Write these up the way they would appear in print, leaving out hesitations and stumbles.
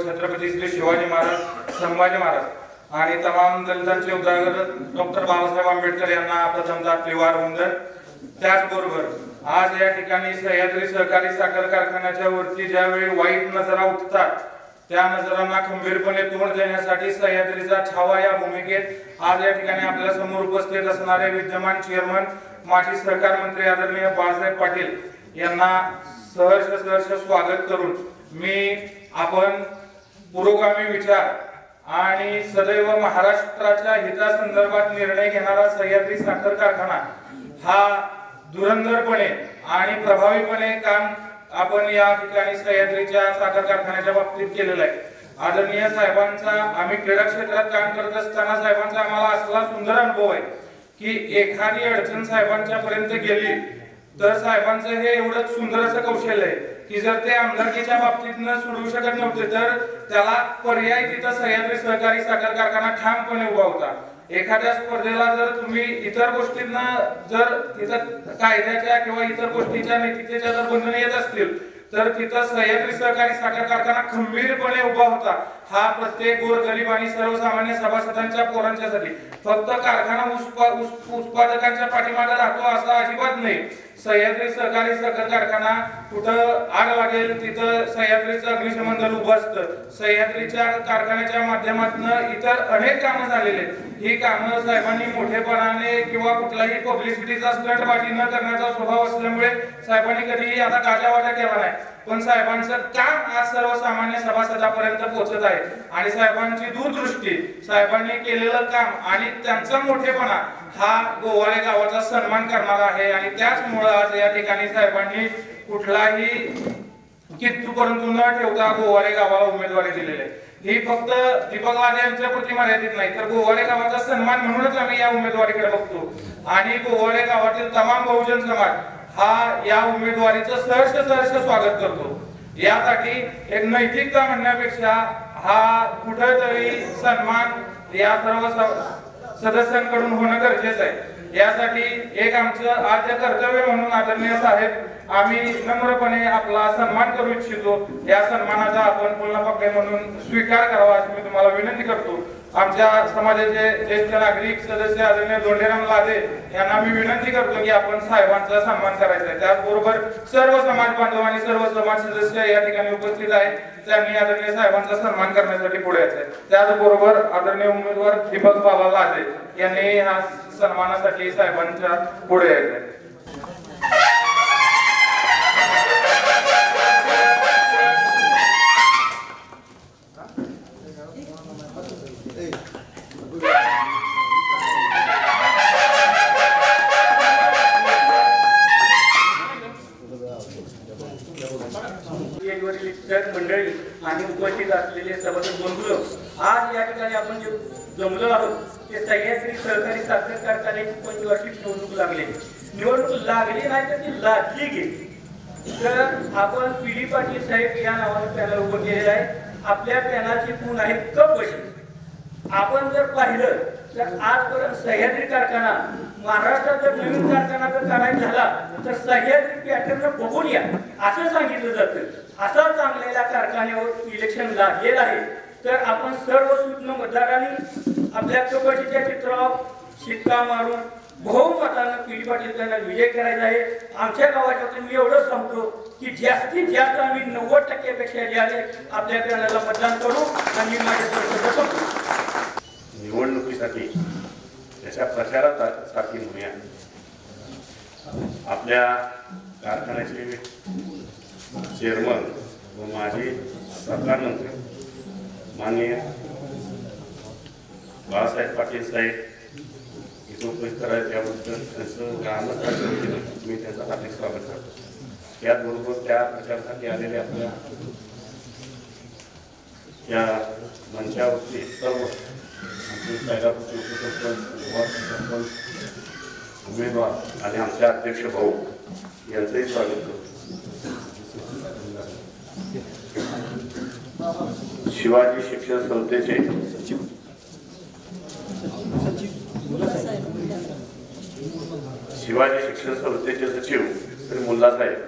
छत्रपती श्री शिवाजी महाराज, संभाजी महाराज आणि तमाम दलितांचे उजागर डॉक्टर बाबासाहेब आंबेडकर यांना प्रथमतः त्रिवार वंदन। त्याचबरोबर आज या ठिकाणी सह्याद्री सहकारी साखर कारखान्याच्या वरती ज्यावेळी वाईट नजरा उठतात त्या नजरांना खंबीरपणे तोंड देण्यासाठी सह्याद्रीचा छावा या भूमिकेत आज या ठिकाणी आपल्या समोर उपस्थित असणारे विद्यमान चेअरमन माजी सहकार मंत्री आदरणीय बाळासाहेब पाटील यांना सहर्ष स्वागत करून मी आपण पुरोगामी विचार आणि सदैव महाराष्ट्राच्या हितासंदर्भात निर्णय घेणारा सह्याद्री साखर कारखाना हा धुरंधरपणे आणि प्रभावीपणे काम आपण या ठिकाणी सह्याद्रीच्या साखर कारखान्याच्या बाबतीत केलेलं आहे। आदरणीय साहेबांचा आम्ही क्रीडा क्षेत्रात काम करत असताना साहेबांचा आम्हाला असला सुंदर अनुभव आहे की एखादी अडचण साहेबांच्या पर्यंत गेली तर साहेबांचं हे एवढं सुंदर असं कौशल्य आहे की जर ते आमदारकीच्या बाबतीत सोडवू शकत नव्हते तर त्याला पर्याय तिथं सह्याद्री सहकारी साखर कारखाना ठामपणे उभा होता। एखाद्या स्पर्धेला जर तुम्ही इतर गोष्टींना जर तिथं कायद्याच्या किंवा इतर गोष्टीच्या नैतिकतेच्या जर बंधने येत असतील तर तिथं सह्याद्री सहकारी साखर कारखाना खंबीरपणे उभा होता। हा प्रत्येक गोरगरीब आणि सर्वसामान्य सभासदांच्या पोरांच्यासाठी फक्त कारखाना उत्पादकांच्या पाठीमागे राहतो असं अजिबात नाही। सह्याद्री सहकारी साखर कारखाना कुठं आग लागेल तिथं सह्याद्रीचं अग्निशमन दल उभं असतं। सह्याद्रीच्या कारखान्याच्या माध्यमातून इतर अनेक कामं झालेले ही कामं साहेबांनी मोठेपणाने किंवा कुठलाही पब्लिसिटीचा स्टंटबाजी न करण्याचा स्वभाव असल्यामुळे साहेबांनी कधीही आता गाजावाजा केला नाही, पण साहेबांचं काम आज सर्वसामान्य सभासदापर्यंत पोहोचत आहे आणि साहेबांची दूरदृष्टी, साहेबांनी केलेलं काम आणि त्यांचा मोठेपणा हा गोवाळे गावाचा सन्मान करणारा आहे। आणि त्याचमुळे आज या ठिकाणी साहेबांनी कुठलाही किंतु परंतु न ठेवता गोवाळे गावाला उमेदवारी दिलेली आहे। ही फक्त दीपक वाजे यांच्या प्रति मर्यादित नाही तर गोवाळे गावाचा सन्मान म्हणूनच आम्ही या उमेदवारीकडे बघतो आणि गोवाळे गावातील तमाम बहुजन समाज हा या उमेदवारीचं सहर्ष स्वागत करतो। यासाठी एक नैतिकता म्हणण्यापेक्षा हा कुठेतरी सन्मान या सर्व सदस्यांकडून होणं गरजेचं आहे। यासाठी एक आमचं आद्य कर्तव्य म्हणून आदरणीय साहेब आम्ही नम्रपणे आपला सन्मान करू इच्छितो। या सन्मानाचा आपण पूर्णपणे म्हणून स्वीकार करावा अशी मी तुम्हाला विनंती करतो। आमच्या समाजाचे ज्येष्ठ नागरिक सदस्य आदरणीय दोंडेराम लादे यांना मी विनंती करतो की आपण साहेबांचा सन्मान करायचा आहे। त्याचबरोबर सर्व समाज बांधव आणि सर्व समाज सदस्य या ठिकाणी उपस्थित आहेत, त्यांनी आदरणीय साहेबांचा सन्मान करण्यासाठी पुढे यायचं आहे। त्याचबरोबर आदरणीय उमेदवार दीपक बाबा लादे यांनी हा सन्मानासाठी साहेबांच्या पुढे यायचं आहे। मंडळी आणि उपस्थित असलेले सभासद बंधू, आज या ठिकाणी आपण जे जमलो आहोत ते सह्याद्री सहकारी साखर कारखान्याची 5वी वार्षिक निवडणूक लागली नाही तर ती लादली गेली। तर आपण पीडी पाटील साहेब या नावाने पॅनल उभं केलेलं आहे। आपल्या पॅनलची खूण आहे कपबशी। आपण जर पाहिलं तर आजपर्यंत सह्याद्री कारखाना महाराष्ट्रात जर नवीन कारखाना जर करायचा झाला तर सह्याद्री पॅटर्न बघून या असं सांगितलं जातं। असा चांगलेल्या कारखान्यावर इलेक्शन लागलेलं आहे तर आपण सर्व सूक्ष्म मतदारांनी आपल्या कपशीच्या चित्रावर शिक्का मारून बहुमतानं पीडी पाटील यांना विजय करायचा आहे। आमच्या गावाच्यातून मी एवढं सांगतो की जास्तीत जास्त आम्ही 90% जे आहे आपल्या पॅनलला मतदान करू आणि माझ्या निवडणुकीसाठी त्याच्या प्रचारासाठी म्हणूया आपल्या कारखान्याचे चेअरमन व माजी सहकार मंत्री माननीय बाळासाहेब पाटील साहेब इथं उपस्थित करायला त्याबद्दल त्यांचं ग्रामस्थांच्या मी त्यांचं हार्दिक स्वागत करतो। त्याचबरोबर त्या प्रचारासाठी आलेल्या आपल्या या मंचावरती सर्व उमेदवार आणि आमचे अध्यक्ष भाऊ यांचंही स्वागत करतो। शिवाजी शिक्षण संस्थेचे सचिव श्री मुल्ला साहेब,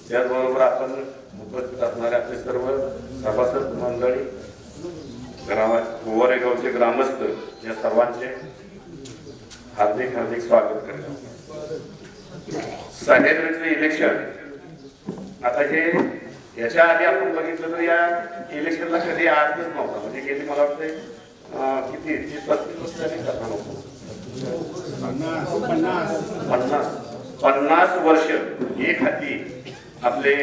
त्याचबरोबर आपण उपस्थित असणारे आपले सर्व सभासद सर्वांचे हार्दिक हार्दिक स्वागत करतो. सह्याद्रीचं इलेक्शन आता हे याच्या आधी आपण बघितलं तर या इलेक्शनला कधी आजच नव्हता. म्हणजे गेली मला वाटते किती 50 वर्ष एक हाती आपले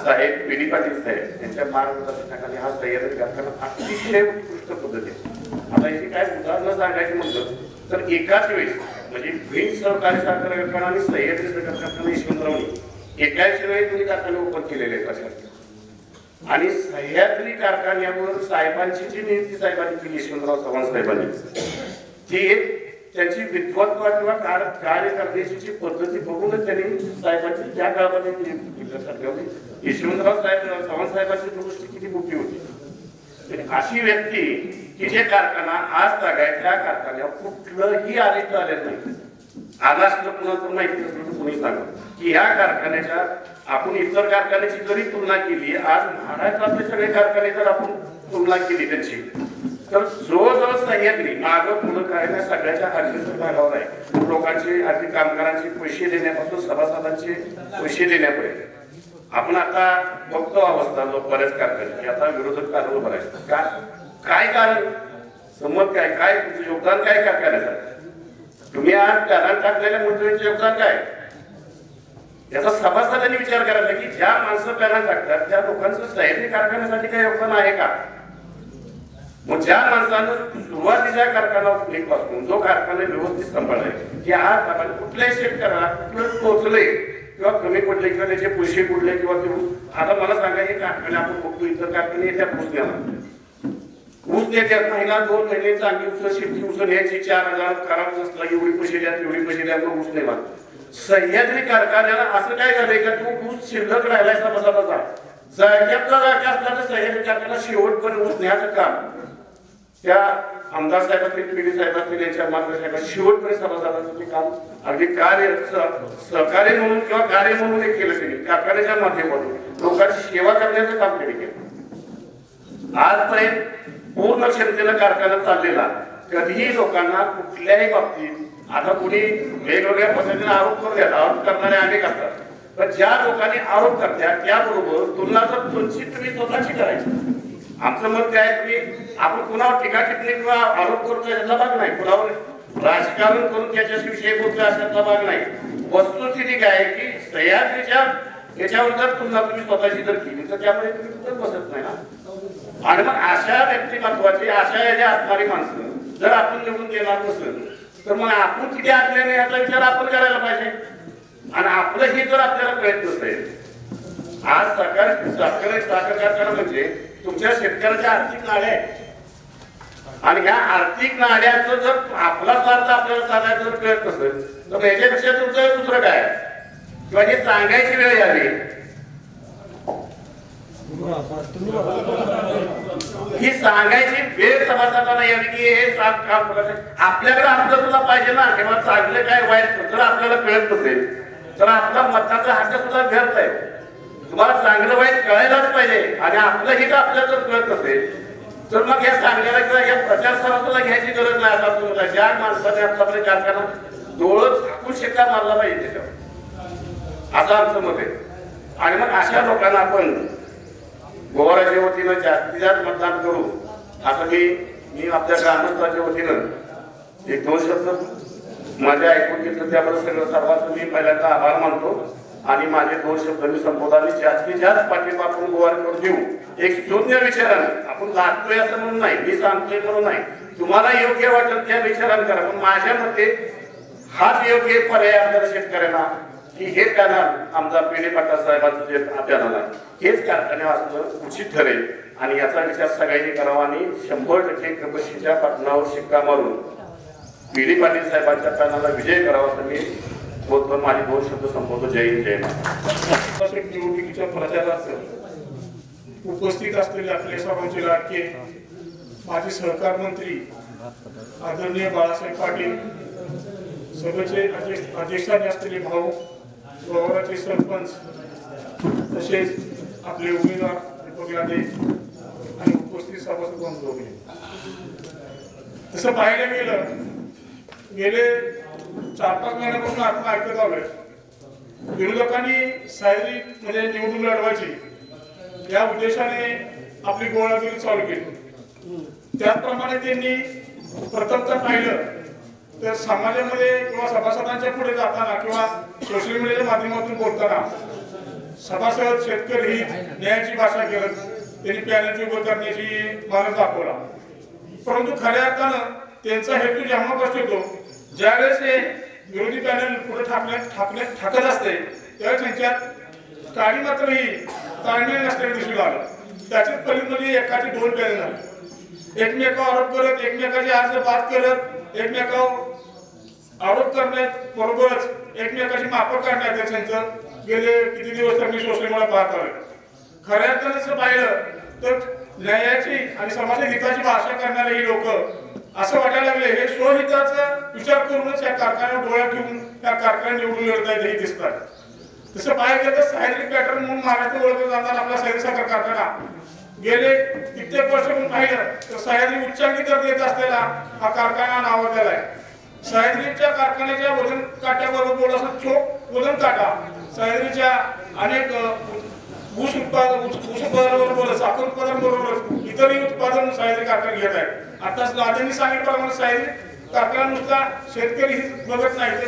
साहेब पी.डी. पाटील साहेब यांच्या मार्गदर्शनाखाली हा सह्याद्री कारखाना अतिशय उत्कृष्ट पद्धतीने. आता याची काय उदाहरणं सांगायची म्हटलं तर एकाच वेळेस म्हणजे भिंड सहकारी साखर कारखाना आणि सह्याद्री साखर कारखाना यशवंतरावनी एकाच वेळेस तुम्ही कारखाने ओपन केलेले आहेत अशा. आणि सह्याद्री कारखान्यावर साहेबांची जी नियुक्ती साहेबांनी केली यशवंतराव चव्हाण साहेबांनी ती त्यांची विद्वत्ता किंवा कार्य करण्याची जी पद्धती बघूनच त्यांनी साहेबांची त्या काळामध्ये नियुक्ती केली. यशवंतराव चव्हाण साहेबांची दृष्टी किती मोठी होती. अशी व्यक्ती की जे कारखाना आज तागाय त्या कारखान्यावर कुठलंही आलेख आलेलं नाही. आला असलं कुणाला माहिती नसलं तर कोणी सांगत की या कारखान्याच्या आपण इतर कारखान्याची जरी तुलना केली आज महाराष्ट्रातले सगळे कारखाने जर आपण तुलना केली त्यांची तर जवळजवळ सह्याद्री मागं पुढं काय नाही सगळ्याच्या अग्रेसर भागावर आहे. लोकांचे अगदी कामगारांचे पैसे देण्यापासून सभासदांचे पैसे देण्यापर्यंत आपण आता बघतो अवस्था बऱ्याच कारखान्याची. आता विरोधक कारण उभं राहायचं काय कारण संमत काय काय तुमचं योगदान काय कारखान्याचं. तुम्ही आज कारण टाकलेल्या मंडळींचं योगदान काय याचा सभासदांनी विचार करायचा की ज्या माणसं पॅनल टाकतात त्या लोकांचं सह्याद्री कारखान्यासाठी काही योगदान आहे का. मग ज्या माणसानं सुरुवातीच्या कारखान्यापासून जो कारखाना व्यवस्थित सांभाळलाय की आज आपण कुठल्याही शेतकऱ्याला कुठलं पोहोचले किंवा कमी पडले किंवा त्याचे पैसे बुडले किंवा आता मला सांगा हे कारखाने आपण बघतो इतर कारखाने येत्या ऊस देतात महिना 2 महिने चांगली ऊस शेती ऊस न्यायची 4000 खराब असला एवढी पैसे द्या ऊस नाही माग. सह्याद्री कारखान्याला असं काय झालंय का तू ऊस शिल्लक राहिलाय सभासदाचा जाग्यातला जागा असला तर सह्याद्री कारखाना शेवटपर्यंत ऊस न्यायचं काम त्या आमदार साहेब असतील पी.डी. साहेब असतील यांच्या मार्गदर्शनाखाली शेवटपर्यंत सभासदांचं ते काम अगदी कार्य सहकार्य म्हणून किंवा कार्य म्हणून हे केलं त्यांनी कारखान्याच्या माध्यमातून लोकांची सेवा करण्याचं काम त्यांनी केलं. आजपर्यंत पूर्ण क्षमतेनं कारखाना चाललेला कधीही लोकांना कुठल्याही बाबतीत आता कुणी वेगवेगळ्या पद्धतीने आरोप करूयात. आरोप करणारे अनेक असतात पण ज्या लोकांनी आरोप करतात त्याबरोबर तुलना तर तुमची तुम्ही स्वतःची करायची. आमचं मत काय तुम्ही आपण कुणावर टीका टिप्पणी किंवा आरोप करतोय याचा भाग नाही. कुणावर राजकारण करून त्याच्याविषयी बोलतोय अशातला भाग नाही. वस्तुस्थिती काय आहे की सह्याद्रीच्या याच्यावर जर तुलना तुम्ही स्वतःची जर केली तर त्यामुळे तुम्ही कुठं बसत नाही ना. आणि मग अशा व्यक्तिमत्वाची अशा याच्या असणारी माणसं जर आपण निवडून देणार नसेल तर मग आपण किती आखले नाही याचा विचार आपण करायला पाहिजे. आणि आपलं हे जर आपल्याला कळत नसेल आज साखर कारखाना म्हणजे तुमच्या शेतकऱ्याच्या आर्थिक नाड्या आहेत आणि ह्या आर्थिक नाड्याचं जर आपला स्वार्थ आपल्याला साधायचं जर कळत नसेल तर याच्यापेक्षा तुमचं दुसरं काय किंवा हे सांगायची वेळ यावी ही सांगायची वेळ सभासदांना यावी की हे काम आपल्याकडे आपलं सुद्धा पाहिजे ना किंवा चांगलं काय वाईट जर आपल्याला कळत नसेल तर आपला मताचा हक्क सुद्धा व्यर्थ आहे. तुम्हाला चांगलं वाईट कळायलाच पाहिजे आणि आपलं हित आपल्याला जर कळत नसेल तर मग या सांगण्याला किंवा या प्रचार सभासदाला घ्यायची गरज नाही. आता तुम्हाला ज्या माणसाने आपल्याकडे कारखाना डोळं झाकून शिक्का मारला पाहिजे त्याच्यावर असं आमचं मत आहे. आणि मग अशा लोकांना आपण गोवाराच्या वतीनं जास्तीत जास्त मतदान करू असं मी आपल्या ग्रामस्थांच्या वतीनं 1-2 शब्द माझे ऐकून घेतलं त्याबद्दल सगळं सर्वांचं मी पहिल्यांदा आभार मानतो. आणि माझे 2 शब्द मी संबोधले जास्तीत जास्त पाठिंबा आपण गोवारीवर देऊ. एक शून्य विचारानं आपण लागतोय असं म्हणून नाही मी सांगतोय म्हणून नाही तुम्हाला योग्य वाटेल त्या विचारानं करा. पण माझ्या मते हाच योग्य पर्याय आपल्याला शेतकऱ्यांना की हे पॅनल आमदार पी.डी. पाटील साहेबांचं जे पॅनल आहे हेच कारखाने असणं उचित ठरेल. आणि याचा विचार सगळ्यांनी करावा आणि 100% कपशीच्या पाटणावर शिक्का मारून पी.डी. पाटील साहेबांच्या पॅनलला विजय करावा असं मी बोलतो. माझे 2 शब्द संबोधतो. जय हिंद जय महाराष्ट्र. निवडणुकीच्या प्रचारात उपस्थित असलेले आपले सर्वांचे लाडके माजी सहकार मंत्री आदरणीय बाळासाहेब पाटील सभेचे अध्यक्षांनी असलेले भाऊ गोवाराचे सरपंच तसेच आपले उमेदवार दीपक लांडे आणि उपस्थित सभासद बांधव तसं पाहायला गेले 4-5 महिन्यापासून आपण ऐकत आलोय विरोधकांनी सह्याद्री मध्ये निवडणूक लढवायची या उद्देशाने आपली गोळागिरी चालू केली। त्याचप्रमाणे त्यांनी प्रथमतः पाहिलं तर समाजामध्ये किंवा सभासदांच्या पुढे जाताना किंवा सोशल मीडियाच्या माध्यमातून बोलताना सभासद शेतकरी हित न्यायाची भाषा करत त्यांनी पॅनलची उभं करण्याची मार्ग दाखवला। परंतु खऱ्या अर्थानं त्यांचा हेतू जेव्हा स्पष्ट होतो, ज्यावेळेस हे विरोधी पॅनल पुढे ठाकत असते त्यावेळेस त्यांच्यात काळी मात्र ही ताळमेळ नसल्याने दिसून आलं। त्याच्याच फलित म्हणजे एकाचे 2 पॅनल झाले, एकमेकावर आरोप करत एकमेकाचे अर्ज बाद करत एकमेकावर आरोप करण्याबरोबरच एकमेकाची माफं काढण्यात त्यांचं गेले किती दिवस तर मी सोशल मीडिया पाहत आलोय। खऱ्या अर्थानं जर पाहिलं तर न्यायाची आणि समाज हिताची भाषा करणारे ही लोक असं वाटायला लागले हे स्वहिताचा विचार करूनच या कारखान्यावर डोळ्यात ठेवून या कारखान्यात निवडून लढत आहेत हे दिसतात। तसं पाहायला गेलं तर सह्याद्री पॅटर्न म्हणून महाराष्ट्र ओळखला जाणारा आपला सह्याद्री साखर कारखाना गेले कित्येक वर्ष म्हणून पाहिलं तर सह्याद्री उच्चांकी दर देत असलेला हा कारखाना नावाजलेला आहे। सह्याद्रीच्या कारखान्याच्या वजन काट्याबरोबर बोलासा चोख वजन काटा सह्याद्रीच्या अनेक ऊस उत्पादनाबरोबर साखर उत्पादनाबरोबर इतरही उत्पादन सह्याद्री कारखाना घेत आहेत। आता दादांनी सांगितल्याप्रमाणे सह्याद्री कारखाना नुसता शेतकरी हित बघत नाही तर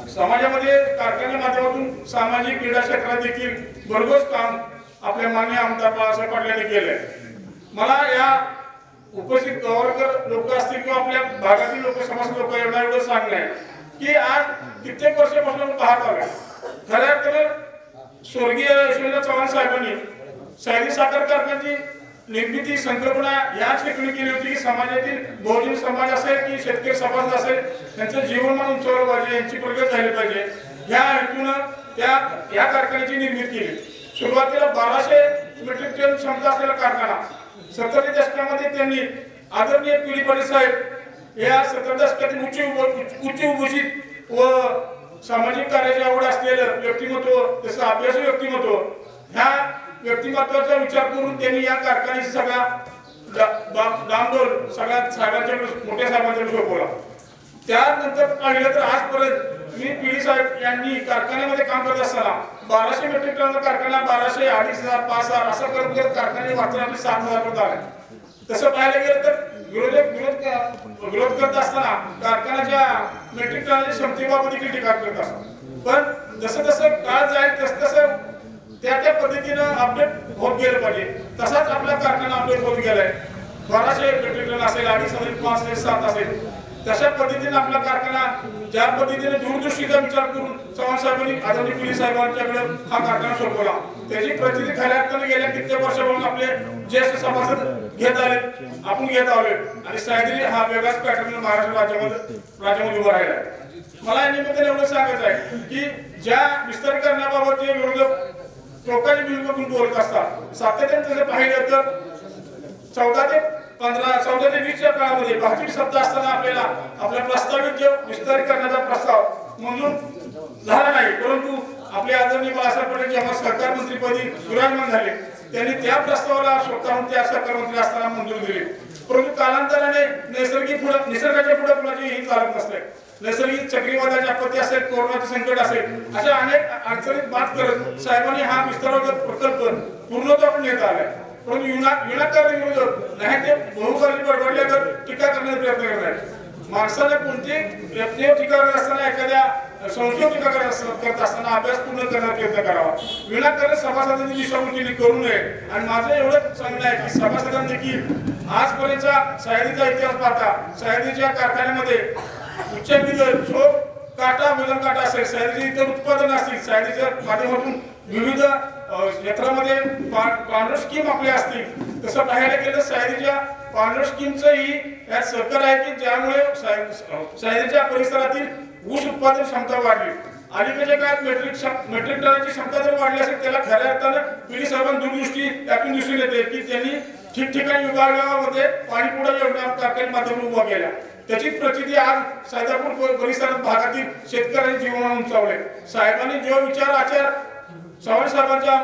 समाजामध्ये कारखान्याच्या माध्यमातून सामाजिक क्रीडा क्षेत्रात देखील भरघोस काम आपल्या माननीय आमदार बाळासाहेब पाटील यांनी केलंय। मला या उपस्थित गौरकर लोक असतील किंवा आपल्या भागातील लोक समाज लोक एवढं सांगणं आहे की आज कित्येक वर्षापासून पाहत आलोय खऱ्या अर्थानं स्वर्गीय यशवंत चव्हाण साहेबांनी सह्याद्री साखर कारखान्याची निर्मिती संकल्पना याच हेतूने केली होती की समाजातील बहुजन समाज असेल की शेतकरी समाज असेल त्यांचं जीवनमान उंचावलं पाहिजे, यांची प्रगती झाली पाहिजे या हेतूनं या कारखान्याची निर्मिती केली। सुरुवातीला 1200 मेट्रिक टन क्षमता असलेला कारखाना 70 दशकामध्ये त्यांनी आदरणीय पिढी पाटील साहेब या 70 दशकातील उच्च उभूषित व सामाजिक कार्याची आवड असलेलं व्यक्तिमत्व तसं अभ्यासू व्यक्तिमत्व ह्या व्यक्तिमत्वाचा विचार करून त्यांनी या कारखान्याची सगळा डामडोल सगळ्या साहेबांच्या मोठ्या साहेबांच्या सोपवला। त्यानंतर पाहिलं तर आजपर्यंत मी पिढी साहेब यांनी कारखान्यामध्ये काम करत असताना 1200 मेट्रिक टनचा कारखाना 1200, 2500, 5000 असं करत कारखान्याचे वाचन आपले 7000 पर्यंत आले। तसं पाहायला गेलं तर विरोध करत असताना कारखान्याच्या मेट्रिक टनाच्या क्षमतेबाबत देखील टीका करत असतात। पण जसं जसं काळ जाईल तसं त्या पद्धतीनं अपडेट होत गेलं पाहिजे। तसाच आपला कारखाना अपडेट होत गेलाय। 1200 मेट्रिक टन असेल, 2.5 5 असेल, 7 असेल तशा पद्धतीने आपला कारखाना ज्या पद्धतीने दूरदृष्टीचा विचार करून चव्हाण साहेबांनी आदरणीय पिढी साहेबांच्याकडे हा कारखाना सोपवला त्याची प्रचिती खऱ्या अर्थाने गेल्या कित्येक वर्षापासून आपले ज्येष्ठ सभासद घेत आले, आपण घेत आलोय आणि सह्याद्री हा वेगळाच पॅटर्न महाराष्ट्र राज्यामध्ये उभा राहिला। मला या निमित्ताने एवढं सांगायचं आहे की ज्या विस्तारीकरणाबाबत जे विरोधक लोकांच्या विरोधातून बोलत असतात सातत्याने तसं पाहिलं तर 14 ते 20 च्या काळामध्ये भाजपची सत्ता असताना आपल्याला आपल्या प्रस्तावित जे विस्तारीकरणाचा प्रस्ताव मंजूर झाला नाही, परंतु आपले आदरणीय बाळासाहेब पाटील जेव्हा सहकार मंत्रीपदी विराजमान झाले त्यांनी त्या प्रस्तावाला स्वतःहून त्या सहकार मंत्री असताना मंजुरी दिली। परंतु कालांतराने निसर्गाच्या पुढे कुणाची ही चालत नसते। नैसर्गिक चक्रीवादळाची आपत्ती असेल, कोरोनाचे संकट असेल अशा अनेक अडचणीत मात करत साहेबांनी हा विस्ताराचा प्रकल्प पूर्णत्वाकडे नेत आलाय। परंतु विनाकारण विरोधक नाही ते बहुकाली बडबडल्यावर टीका करण्याचा प्रयत्न करत आहेत। माणसाला कोणती व्यक्तीवर टीका करत असताना एखाद्या संशयावर टीका करत असताना अभ्यास पूर्ण करण्याचा प्रयत्न करावा। विनाकारण सभासदांनी दिशाभूल करू नये आणि माझं एवढंच सांगणं आहे की सभासदांनी देखील आजपर्यंतचा सह्याद्रीचा इतिहास पाहता सह्याद्रीच्या कारखान्यामध्ये उच्चांकी चोख काटा वजन काटा असेल, सह्याद्री इतर उत्पादन असतील, सह्याद्रीच्या माध्यमातून विविध क्षेत्रामध्ये पांढर स्कीम आपल्या असतील तसं पाहायला गेलं सह्याद्रीच्या पांढर स्कीमचं ही यात सहकार्य आहे की ज्यामुळे सह्याद्रीच्या परिसरातील ऊस उत्पादन क्षमता वाढली। अलीकडच्या काळात मेट्रिक टनाची क्षमता जर वाढली असेल त्याला खऱ्या अर्थानं पिढी साहेबांनी दूरदृष्टी यातून दिसून येते की त्यांनी ठिकठिकाणी विभागामध्ये पाणी पुरवठा योजना कारखान्याच्या माध्यमातून उभा केल्या। त्याची प्रचिती आज सैदापूर परिसरात भागातील शेतकऱ्यांचे जीवन उंचावले। साहेबांनी जो विचार आचार चव्हाण साहेबांच्या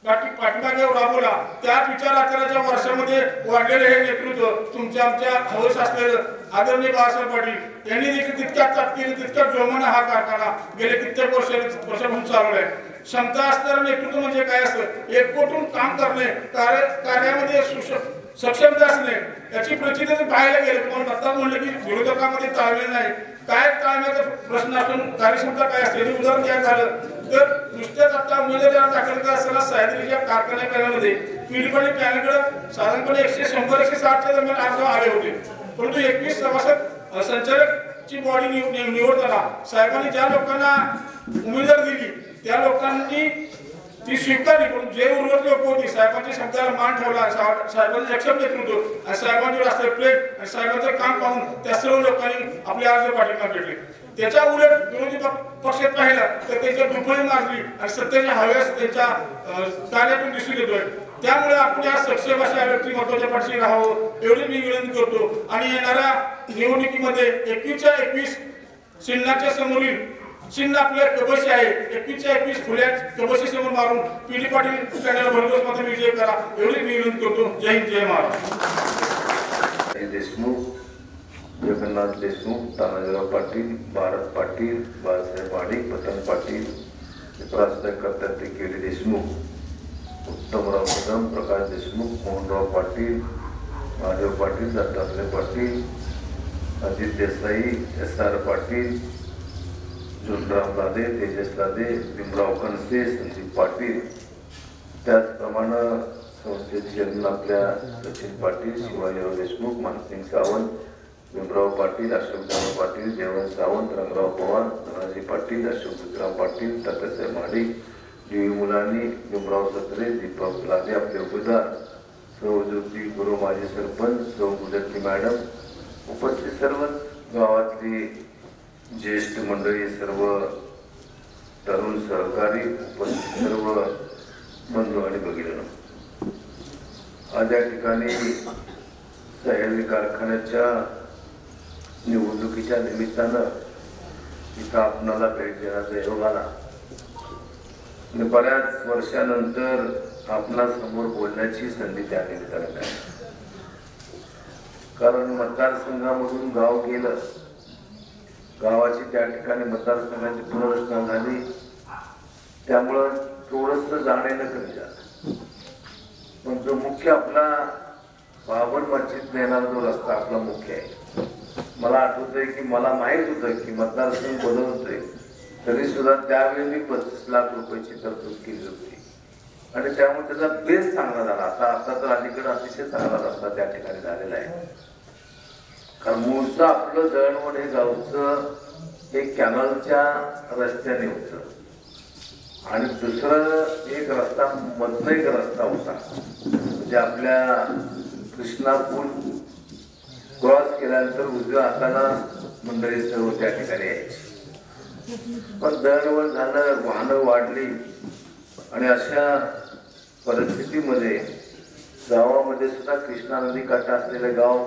पाठीमागे राबवला, त्याच विचाराच्या वर्षामध्ये वाढलेले हे नेतृत्व तुमच्या आमच्या हवस असलेलं आदरणीय बाळासाहेब पाटील यांनी देखील तितक्याच ताकदीने तितक्याच जोमाने हा कारखाना गेले कित्येक वर्षापासून चालवलाय. क्षमता असणारं नेतृत्व म्हणजे काय असतं, एकवटून काम करणे, कार्यामध्ये सक्षमता असणे, याची प्रचिती पाहायला गेले. पण आता म्हणलं की विरोधकांमध्ये ताळमेळ नाही, काय ताळमेळाचा प्रश्न असून कार्यक्षमता काय असते. उदाहरण द्यायचं झालं तर नुसत्याच आता उमेदवार दाखल करत असताना सह्याद्रीच्या कारखान्या पॅनलमध्ये पीडीपी पॅनलकडे साधारणपणे 100-160च्या दरम्यान अर्ज आले होते, परंतु 21 सभासद संचालकची बॉडी निवडताना साहेबांनी ज्या लोकांना उमेदवार दिली त्या लोकांनी ती स्वीकारली, पण जे उर्वरित लोक होती साहेबांच्या शब्दाला मान ठेवला, साहेबांचे सक्षम नेतृत्व आणि साहेबांचे असलेले प्लेट आणि साहेबांचं काम पाहून त्या सर्व लोकांनी आपले अर्ज पाठिंबा भेटले. त्याच्या उलट विरोधी पक्षात पाहिला तर त्याच्या दुफळी माजली आणि सत्तेच्या हव्यास त्यांच्या कार्यातून दिसून येतोय. त्यामुळे आपण या सक्षम अशा व्यक्तिमत्वाच्या पाठीशी राहावं एवढी मी विनंती करतो. आणि येणाऱ्या निवडणुकीमध्ये 21च्या 21 चिन्हाच्या समोरील चिन्ह आपल्या कबशी आहे, 21च्या 21 खुल्या कबशी समोर मारून पीडी पाटील पॅनल भरघोस मध्ये विजय करा एवढी मी विनंती करतो. जय हिंद, जय महाराष्ट्र. देशमुख, जगन्नाथ देशमुख, तानाजीराव पाटील, भारत पाटील, बाळासाहेब वाणी, पतन पाटील, प्रास्ताविक केडी देशमुख, उत्तमराव कदम, प्रकाश देशमुख, मोहनराव पाटील, महादेव पाटील, दत्तात्रय पाटील, अजित देसाई, SR पाटील, जोनराव लादे, तेजस लादे, भीमराव कनसे, संदीप पाटील, त्याचप्रमाणे संस्थेचे चेअरमन आपल्या सचिन पाटील, शिवाजीराव देशमुख, मानसिंग सावंत, भीमराव पाटील, अशोकराव पाटील, जयवंत सावंत, रंगराव पवार, धनाजी पाटील, अशोक विक्राम पाटील, तात्यासाहेब महाडिक, DV मुलानी, भीमराव सत्रे, दीपक लादे आपले उमेदवार, सौज्योती गुरु माजी सरपंच, सौ गुजरती मॅडम, उपस्थित सर्व गावातली ज्येष्ठ मंडळी, सर्व तरुण सहकारी, उपस्थित सर्व बंधू आणि भगिनींनो, आज या ठिकाणी सह्याद्री कारखान्याच्या निवडणुकीच्या निमित्तानं इथं आपणाला भेट देण्याचा योग आला. बऱ्याच वर्षानंतर आपणा समोर बोलण्याची संधी त्या निमित्तानं आहे. कारण मतदारसंघामधून गाव गेलं, गावाची त्या ठिकाणी मतदारसंघाची पुनर्रचना झाली, त्यामुळं थोडंसं जाणेलं कमी झालं. पण जो मुख्य आपला बाबर मस्जिद नेणारा जो रस्ता आपला मुख्य आहे, मला आठवतंय की मला माहित होतं की मतदारसंघ बदलतोय, तरी सुद्धा त्यावेळी मी 25 लाख रुपयाची तरतूद केली होती आणि त्यामुळे त्याचा बेस चांगला झाला. आता तर अलीकडे अतिशय चांगला रस्ता त्या ठिकाणी झालेला आहे. कारण मूळचं आपलं दळणवड हे गावचं एक कॅनलच्या रस्त्याने होतं आणि दुसरं एक रस्ता मधला एक रस्ता होता, म्हणजे आपल्या कृष्णा पूल क्रॉस केल्यानंतर उजव्या हाताला मंडळी सर्व त्या ठिकाणी यायची. पण दळणवळ झालं, वाहनं वाढली आणि अशा परिस्थितीमध्ये गावामध्ये सुद्धा कृष्णा नदी काठा असलेले गाव,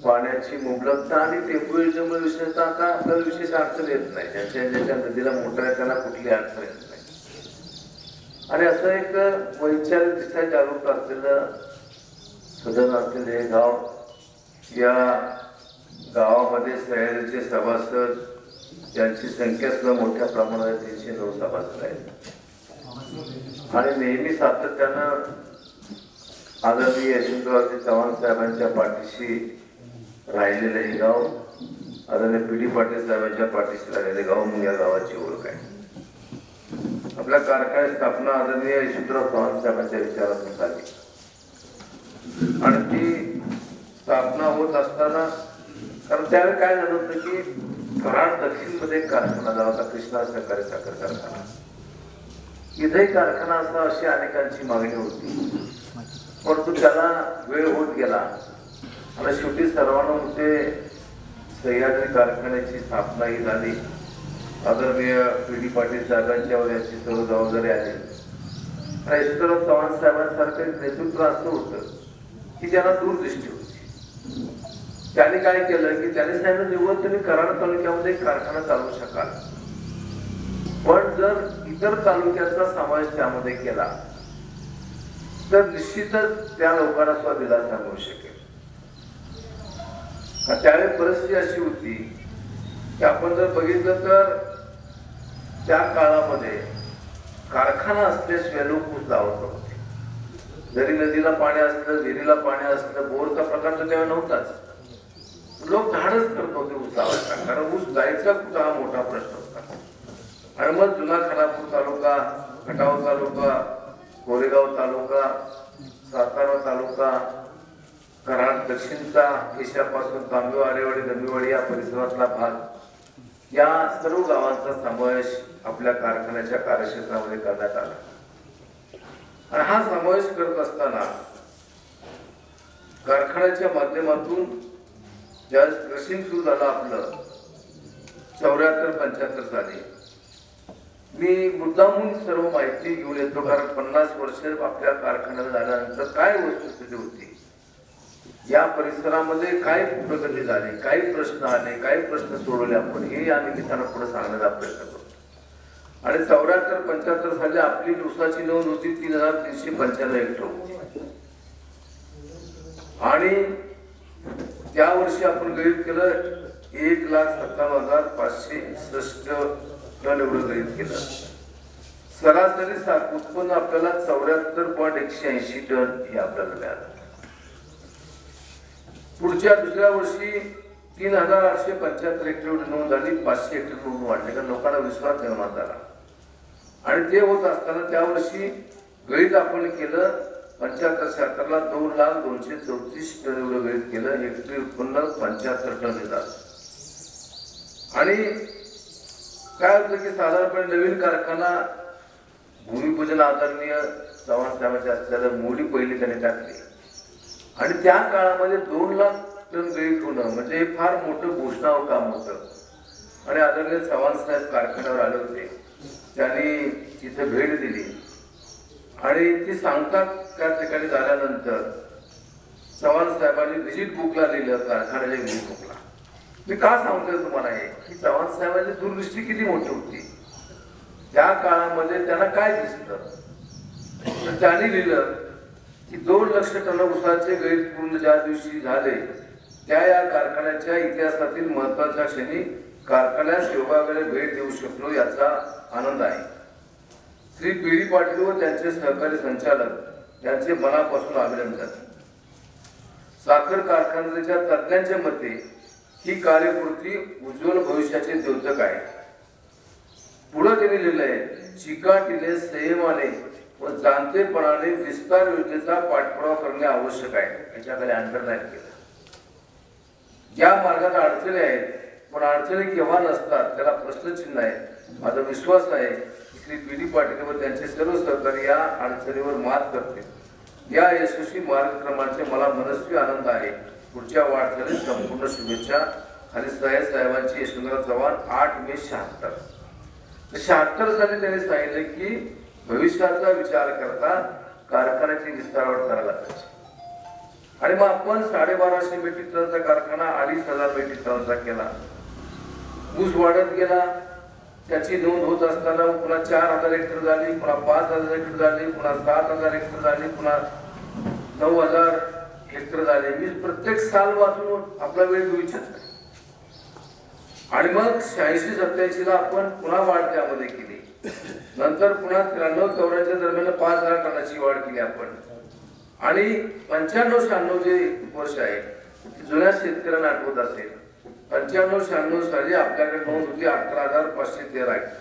पाण्याची मुबलकता आणि टेम्पोरिजममुळे विशेषतः आता आपल्याला विशेष अडचण येत नाही. ज्यांच्या नदीला मोटर आहे त्यांना कुठली अडचण येत नाही. आणि असं एक वैचारिक दृष्ट्या जागरूक असलेलं सदन असलेलं हे गाव, या गावामध्ये सह्याद्रीचे सभासद ज्यांची संख्या सुद्धा मोठ्या प्रमाणात 309 सभासद आहेत आणि नेहमी सातत्यानं आदरणीय यशवंतरावजी चव्हाण साहेबांच्या पाठीशी राहिलेलं हे गाव, आदरणीय PD पाटील साहेबांच्या पाठीशी राहिलेले गाव म्हणून या गावाची ओळख आहे. आपल्या कारखान्याची स्थापना आदरणीय यशवंतराव चव्हाण साहेबांच्या विचारातून झाली आणि ती स्थापना होत असताना, कारण त्यावेळी काय झालं होतं की कराड दक्षिण मध्ये कारखाना झाला होता, कृष्णा सहकारी साखर कारखाना. इथेही कारखाना असा अशी अनेकांची मागणी होती, परंतु त्याला वेळ होत गेला आणि शेवटी सर्वानुमते सह्याद्री कारखान्याची स्थापना ही झाली. आदरणीय PD पाटील साहेबांच्यावर याची सर्व जबाबदारी आहे. यशवंतराव चव्हाण साहेबांसारखं नेतृत्व असं होतं की ज्यांना दूरदृष्टी होती. त्याने काय केलं की त्याने सांगितलं निवड तुम्ही कराड तालुक्यामध्ये कारखाना चालवू शकाल, पण जर इतर तालुक्याचा समावेश त्यामध्ये केला तर निश्चितच त्या लोकांना सुद्धा दिलासा मिळू शकेल. त्यावेळी परिस्थिती अशी होती की आपण जर बघितलं तर त्या काळामध्ये कारखाना असल्याशिवाय लोक ऊस लावत नव्हते. जरी नदीला पाणी असलं, विहिरीला पाणी असलं, बोरचा प्रकार तर त्यावेळी नव्हताच. लोक धाडच करत होते ऊस लावायचा, कारण ऊस जायचा कुठं हा मोठा प्रश्न होता. आणि मग जुना खानापूर तालुका, खटाव तालुका, कोरेगाव तालुका, सातारा तालुका, कराड दक्षिणचा, एशियापासून तांबे, आरेवाडी, गंभीरवाडी या परिसरातला भाग, या सर्व गावांचा समावेश आपल्या कारखान्याच्या कार्यक्षेत्रामध्ये करण्यात आला. आणि हा समावेश करत असताना कारखान्याच्या माध्यमातून ज्यावेळेस क्रशिंग सुरू झालं आपलं 74-75 साली, मी मुद्दामून सर्व माहिती घेऊन येतो, कारण 50 वर्ष आपल्या कारखान्याला झाल्यानंतर काय वस्तुस्थिती होती, या परिसरामध्ये काय प्रगती झाली, काही प्रश्न आले, काही प्रश्न सोडवले, आपण हे या निमित्तानं पुढे सांगण्याचा प्रयत्न करतो. आणि 74-75 साली आपली ऊसाची नोंद होती 3395 हेक्टर होती. आणि त्या वर्षी आपण गृहीत केलं 1,57,560 टन एवढं गृहीत केलं. सरासरी उत्पन्न आपल्याला 74.180 टन हे आपल्याला मिळालं. पुढच्या दुसऱ्या वर्षी 3,875 हेक्टर नोंद झाली, 500 हेक्टर नोंद वाढले, कारण लोकांना विश्वास निर्माण झाला. आणि ते होत असताना त्या वर्षी गणित आपण केलं 75-76ला 2,234 टन एवढं गणित केलं. हेक्टरी उत्पन्न 75 टन येतात. आणि काय होतं की साधारणपणे नवीन कारखाना भूमिपूजन आदरणीय चव्हाण साहेबांचे असलेल्या मोडी पहिली त्याने टाकली. आणि त्या काळामध्ये 2 लाख टन गळीत होणं म्हणजे फार मोठं घोषणावं काम होतं. आणि आदरणीय चव्हाण साहेब कारखान्यावर आले होते, त्यांनी तिथे भेट दिली. आणि ती सांगतात त्या ठिकाणी झाल्यानंतर चव्हाण साहेबांनी व्हिजिट बुकला लिहिलं, कारखान्याच्या व्हिजिट बुकला. मी का सांगतोय तुम्हाला हे की चव्हाण साहेबांची दूरदृष्टी किती मोठी होती. त्या काळामध्ये त्यांना काय दिसतं, त्यांनी लिहिलं की 2 लाख टन ऊसाचे गळीत पूर्ण ज्या दिवशी झाले त्या या कारखान्याच्या इतिहासातील महत्वाच्या क्षणी कारखान्यास योगाकडे भेट देऊ शकलो याचा आनंद आहे. श्री पी.डी. पाटील व त्यांचे सहकारी संचालक यांचे मनापासून अभिनंदन. साखर कारखान्याच्या तज्ञांच्या मते ही कार्यकृती उज्ज्वल भविष्याचे द्योतक आहे. पुढे त्यांनी लिहिलंय, चिकाटीने, संयमाने व जाणतेपणाने विस्तार योजनेचा पाठपुरावा करणे आवश्यक आहे. याच्याकडे अंडरलाईन केलं. या मार्गात अडचणी आहेत, पण अडचणी केव्हा नसतात त्याला प्रश्नचिन्ह आहे. माझा विश्वास आहे की श्री पी.डी. पाटील व त्यांचे सर्व सहकारी या अडचणीवर मात करतील. या यशस्वी मार्गक्रमाचे मला मनस्वी आनंद आहे. पुढच्या वाटचालीस संपूर्ण शुभेच्छा. आणि साहेबांची यशवंतराव चव्हाण 8 मे 76 साली त्यांनी सांगितले की भविष्याचा विचार करता कारखान्याची विस्तारवाढ करायला पाहिजे. आणि मग आपण 1250 मेट्रिक टनचा कारखाना 2,500 मेट्रिक टनचा केला. ऊस वाढत गेला, त्याची नोंद होत असताना पुन्हा 4,000 हेक्टर झाली, पुन्हा 5,000 हेक्टर झाली, पुन्हा 7,000 हेक्टर झाली, पुन्हा 9,000 हेक्टर झाले. मी प्रत्येक साल वाचून आपला वेळ घेऊ इच्छित नाही. आणि मग 86-87 ला आपण पुन्हा वाढ त्यामध्ये केली. नंतर पुन्हा 93-94 दरम्यान 5,000 टनाची वाढ केली आपण. आणि 95-96 जे वर्ष आहे जुन्या शेतकऱ्यांना आठवत असेल, 95-96 साली आपल्याकडे नोंद होती 18,513 हेक्टर.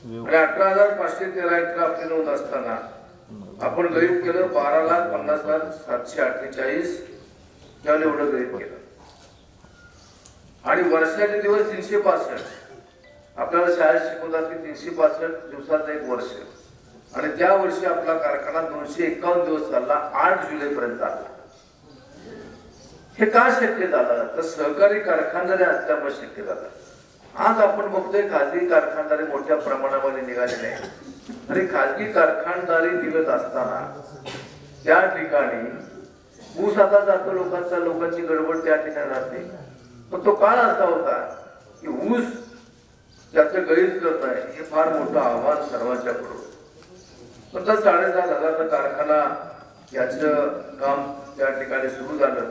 आणि 18,513 हेक्टर आपली नोंद असताना आपण गरीब केलं 12,50,748 टन एवढं गरीब केलं. आणि वर्षाचे दिवस 365. आपल्याला शाळेत शिकवतात की 365 दिवसाचं एक वर्ष. आणि त्या वर्षी आपला कारखाना 251 दिवस चालला, 8 जुलै पर्यंत आला. हे का शक्य झालं तर सहकारी कारखानदारी असल्यामुळे शक्य झालं. आज आपण बघतोय खाजगी कारखानदारी मोठ्या प्रमाणामध्ये निघालेले आहे. आणि खाजगी कारखानदारी निघत असताना त्या ठिकाणी ऊस आता जातो लोकांची गडबड त्या ठिकाणी राहते. पण तो काळ असा होता की ऊस त्याचं गळीत करत आहे हे फार मोठं आव्हान सर्वांच्या पुढे. फक्त 7,500 कारखाना याचं काम त्या ठिकाणी सुरू झालं.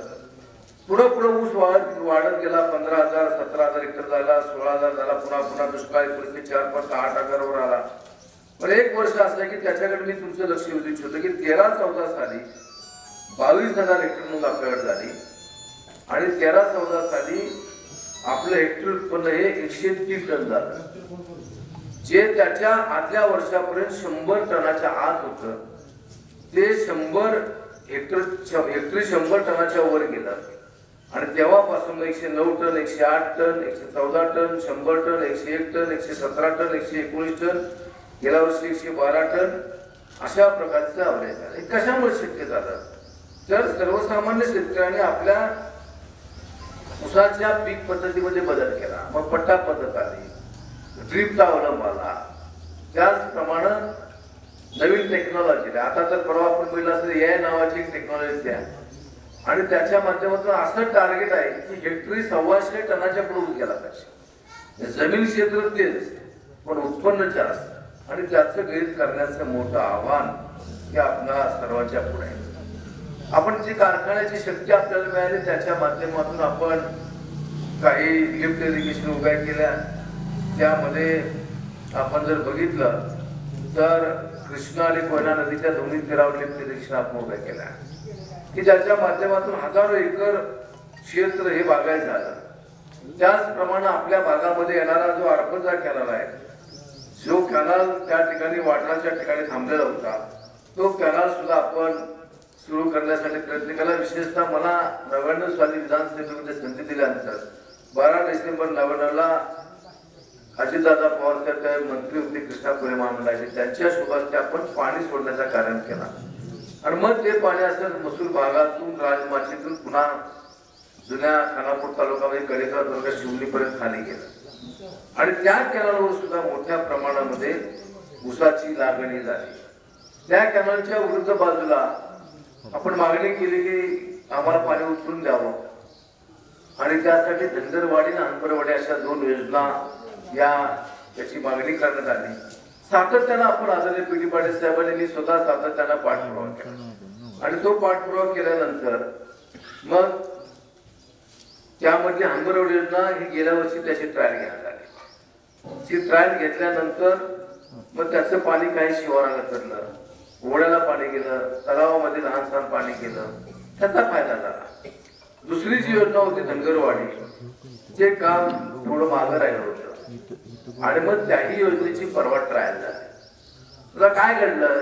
पुढं पुढं ऊस वाढत गेला. 15,000 17,000 हेक्टर झाला, 16,000 झाला. पुन्हा दुष्काळी परिस्थिती 4, 5, 8,000 वर आला. पण एक वर्ष असं की त्याच्याकडे मी तुमचं लक्ष येऊ इच्छितो की 13-14 साली 22,000 हेक्टर नोंद आपल्याकडे झाली आणि 13-14 साली आपलं हेक्टर उत्पन्न हे 130 टन झालं, जे त्याच्या आदल्या वर्षापर्यंत 100 टनाच्या आत होतं. ते 100 हेक्टरी 100 टनाच्या वर गेलं आणि तेव्हापासून 109 tonne, 108 tonne, 114 tonne, 100 tonne, 101 tonne, 117 tonne, 119 tonne, गेल्या वर्षी 112 टन अशा प्रकारचं आवरेज झालं. हे कशामुळे शक्य झालं? तर सर्वसामान्य शेतकऱ्यांनी आपल्या ऊसाच्या पीक पद्धतीमध्ये बदल केला. मग पट्टा पद्धत आली, ड्रीपचा अवलंब आला, त्याचप्रमाणे नवीन टेक्नॉलॉजी. आता तर परवा आपण पहिला असेल AI नावाची टेक्नॉलॉजी द्या आणि त्याच्या माध्यमातून असं टार्गेट आहे की हेक्टरी 125 टनाच्या पुढे गेला पाहिजे. जमीन क्षेत्र तेच पण उत्पन्न जास्त आणि त्याचं गैर करण्याचं मोठं आव्हान हे आपल्या सर्वांच्या पुढे आहे. आपण जी कारखान्याची शक्ती आपल्याला मिळाली त्याच्या माध्यमातून आपण काही लिफ्ट इरिगेशन उभ्या केल्या. त्यामध्ये आपण जर बघितलं तर कृष्णा आणि कोयना नदीच्या दोन्ही तीरावर लिफ्ट इरिगेशन आपण उभ्या केल्या की ज्याच्या माध्यमातून हजारो एकर क्षेत्र हे बागायत झालं. त्याचप्रमाणे आपल्या भागामध्ये येणारा जो आरपजा कॅनल आहे, जो कॅनल त्या ठिकाणी वाटणाच्या ठिकाणी थांबलेला होता, तो कॅनल सुद्धा आपण सुरू करण्यासाठी प्रयत्न केला. विशेषतः मला 99 साली विधानसभेमध्ये संधी दिल्यानंतर 12 डिसेंबर 99ला अजितदादा पवार साहेब मंत्री होते कृष्णा कोरे महामंडळाचे, त्यांच्या शुभास्ते आपण पाणी सोडण्याचा कार्य केला आणि मग ते पाणी असं मसूर भागातून राजमाचीतून पुन्हा जुन्या खानापूर तालुक्यामध्ये कडेगाव तालुका शिवणीपर्यंत खाली गेलं आणि त्या कॅनलवर सुद्धा मोठ्या प्रमाणामध्ये ऊसाची लागणी झाली. त्या कॅनलच्या विरुद्ध बाजूला आपण मागणी केली की आम्हाला पाणी उचलून द्यावं आणि त्यासाठी धनगरवाडी आणि हंबरवाडी अशा 2 योजना याची मागणी करण्यात आली. सातत्यानं आपण आदरणीय पी.डी. पाटील साहेबांनी मी स्वतः सातत्यानं पाठपुरावा केला आणि तो पाठपुरावा केल्यानंतर मग त्यामध्ये हंबरवाडी योजना ही गेल्या वर्षी त्याची ट्रायल घेण्यात आली. ती ट्रायल घेतल्यानंतर मग त्याचं पाणी काही शिवाराला तरलं, ओढ्याला पाणी गेलं, तलावामध्ये लहान सहान पाणी गेलं, त्याचा फायदा झाला. दुसरी जी योजना होती धनगरवाडी, ते काम थोडं मागं राहिलं होतं आणि मग त्याही योजनेची परवा ट्रायल झाली. तुला काय घडलं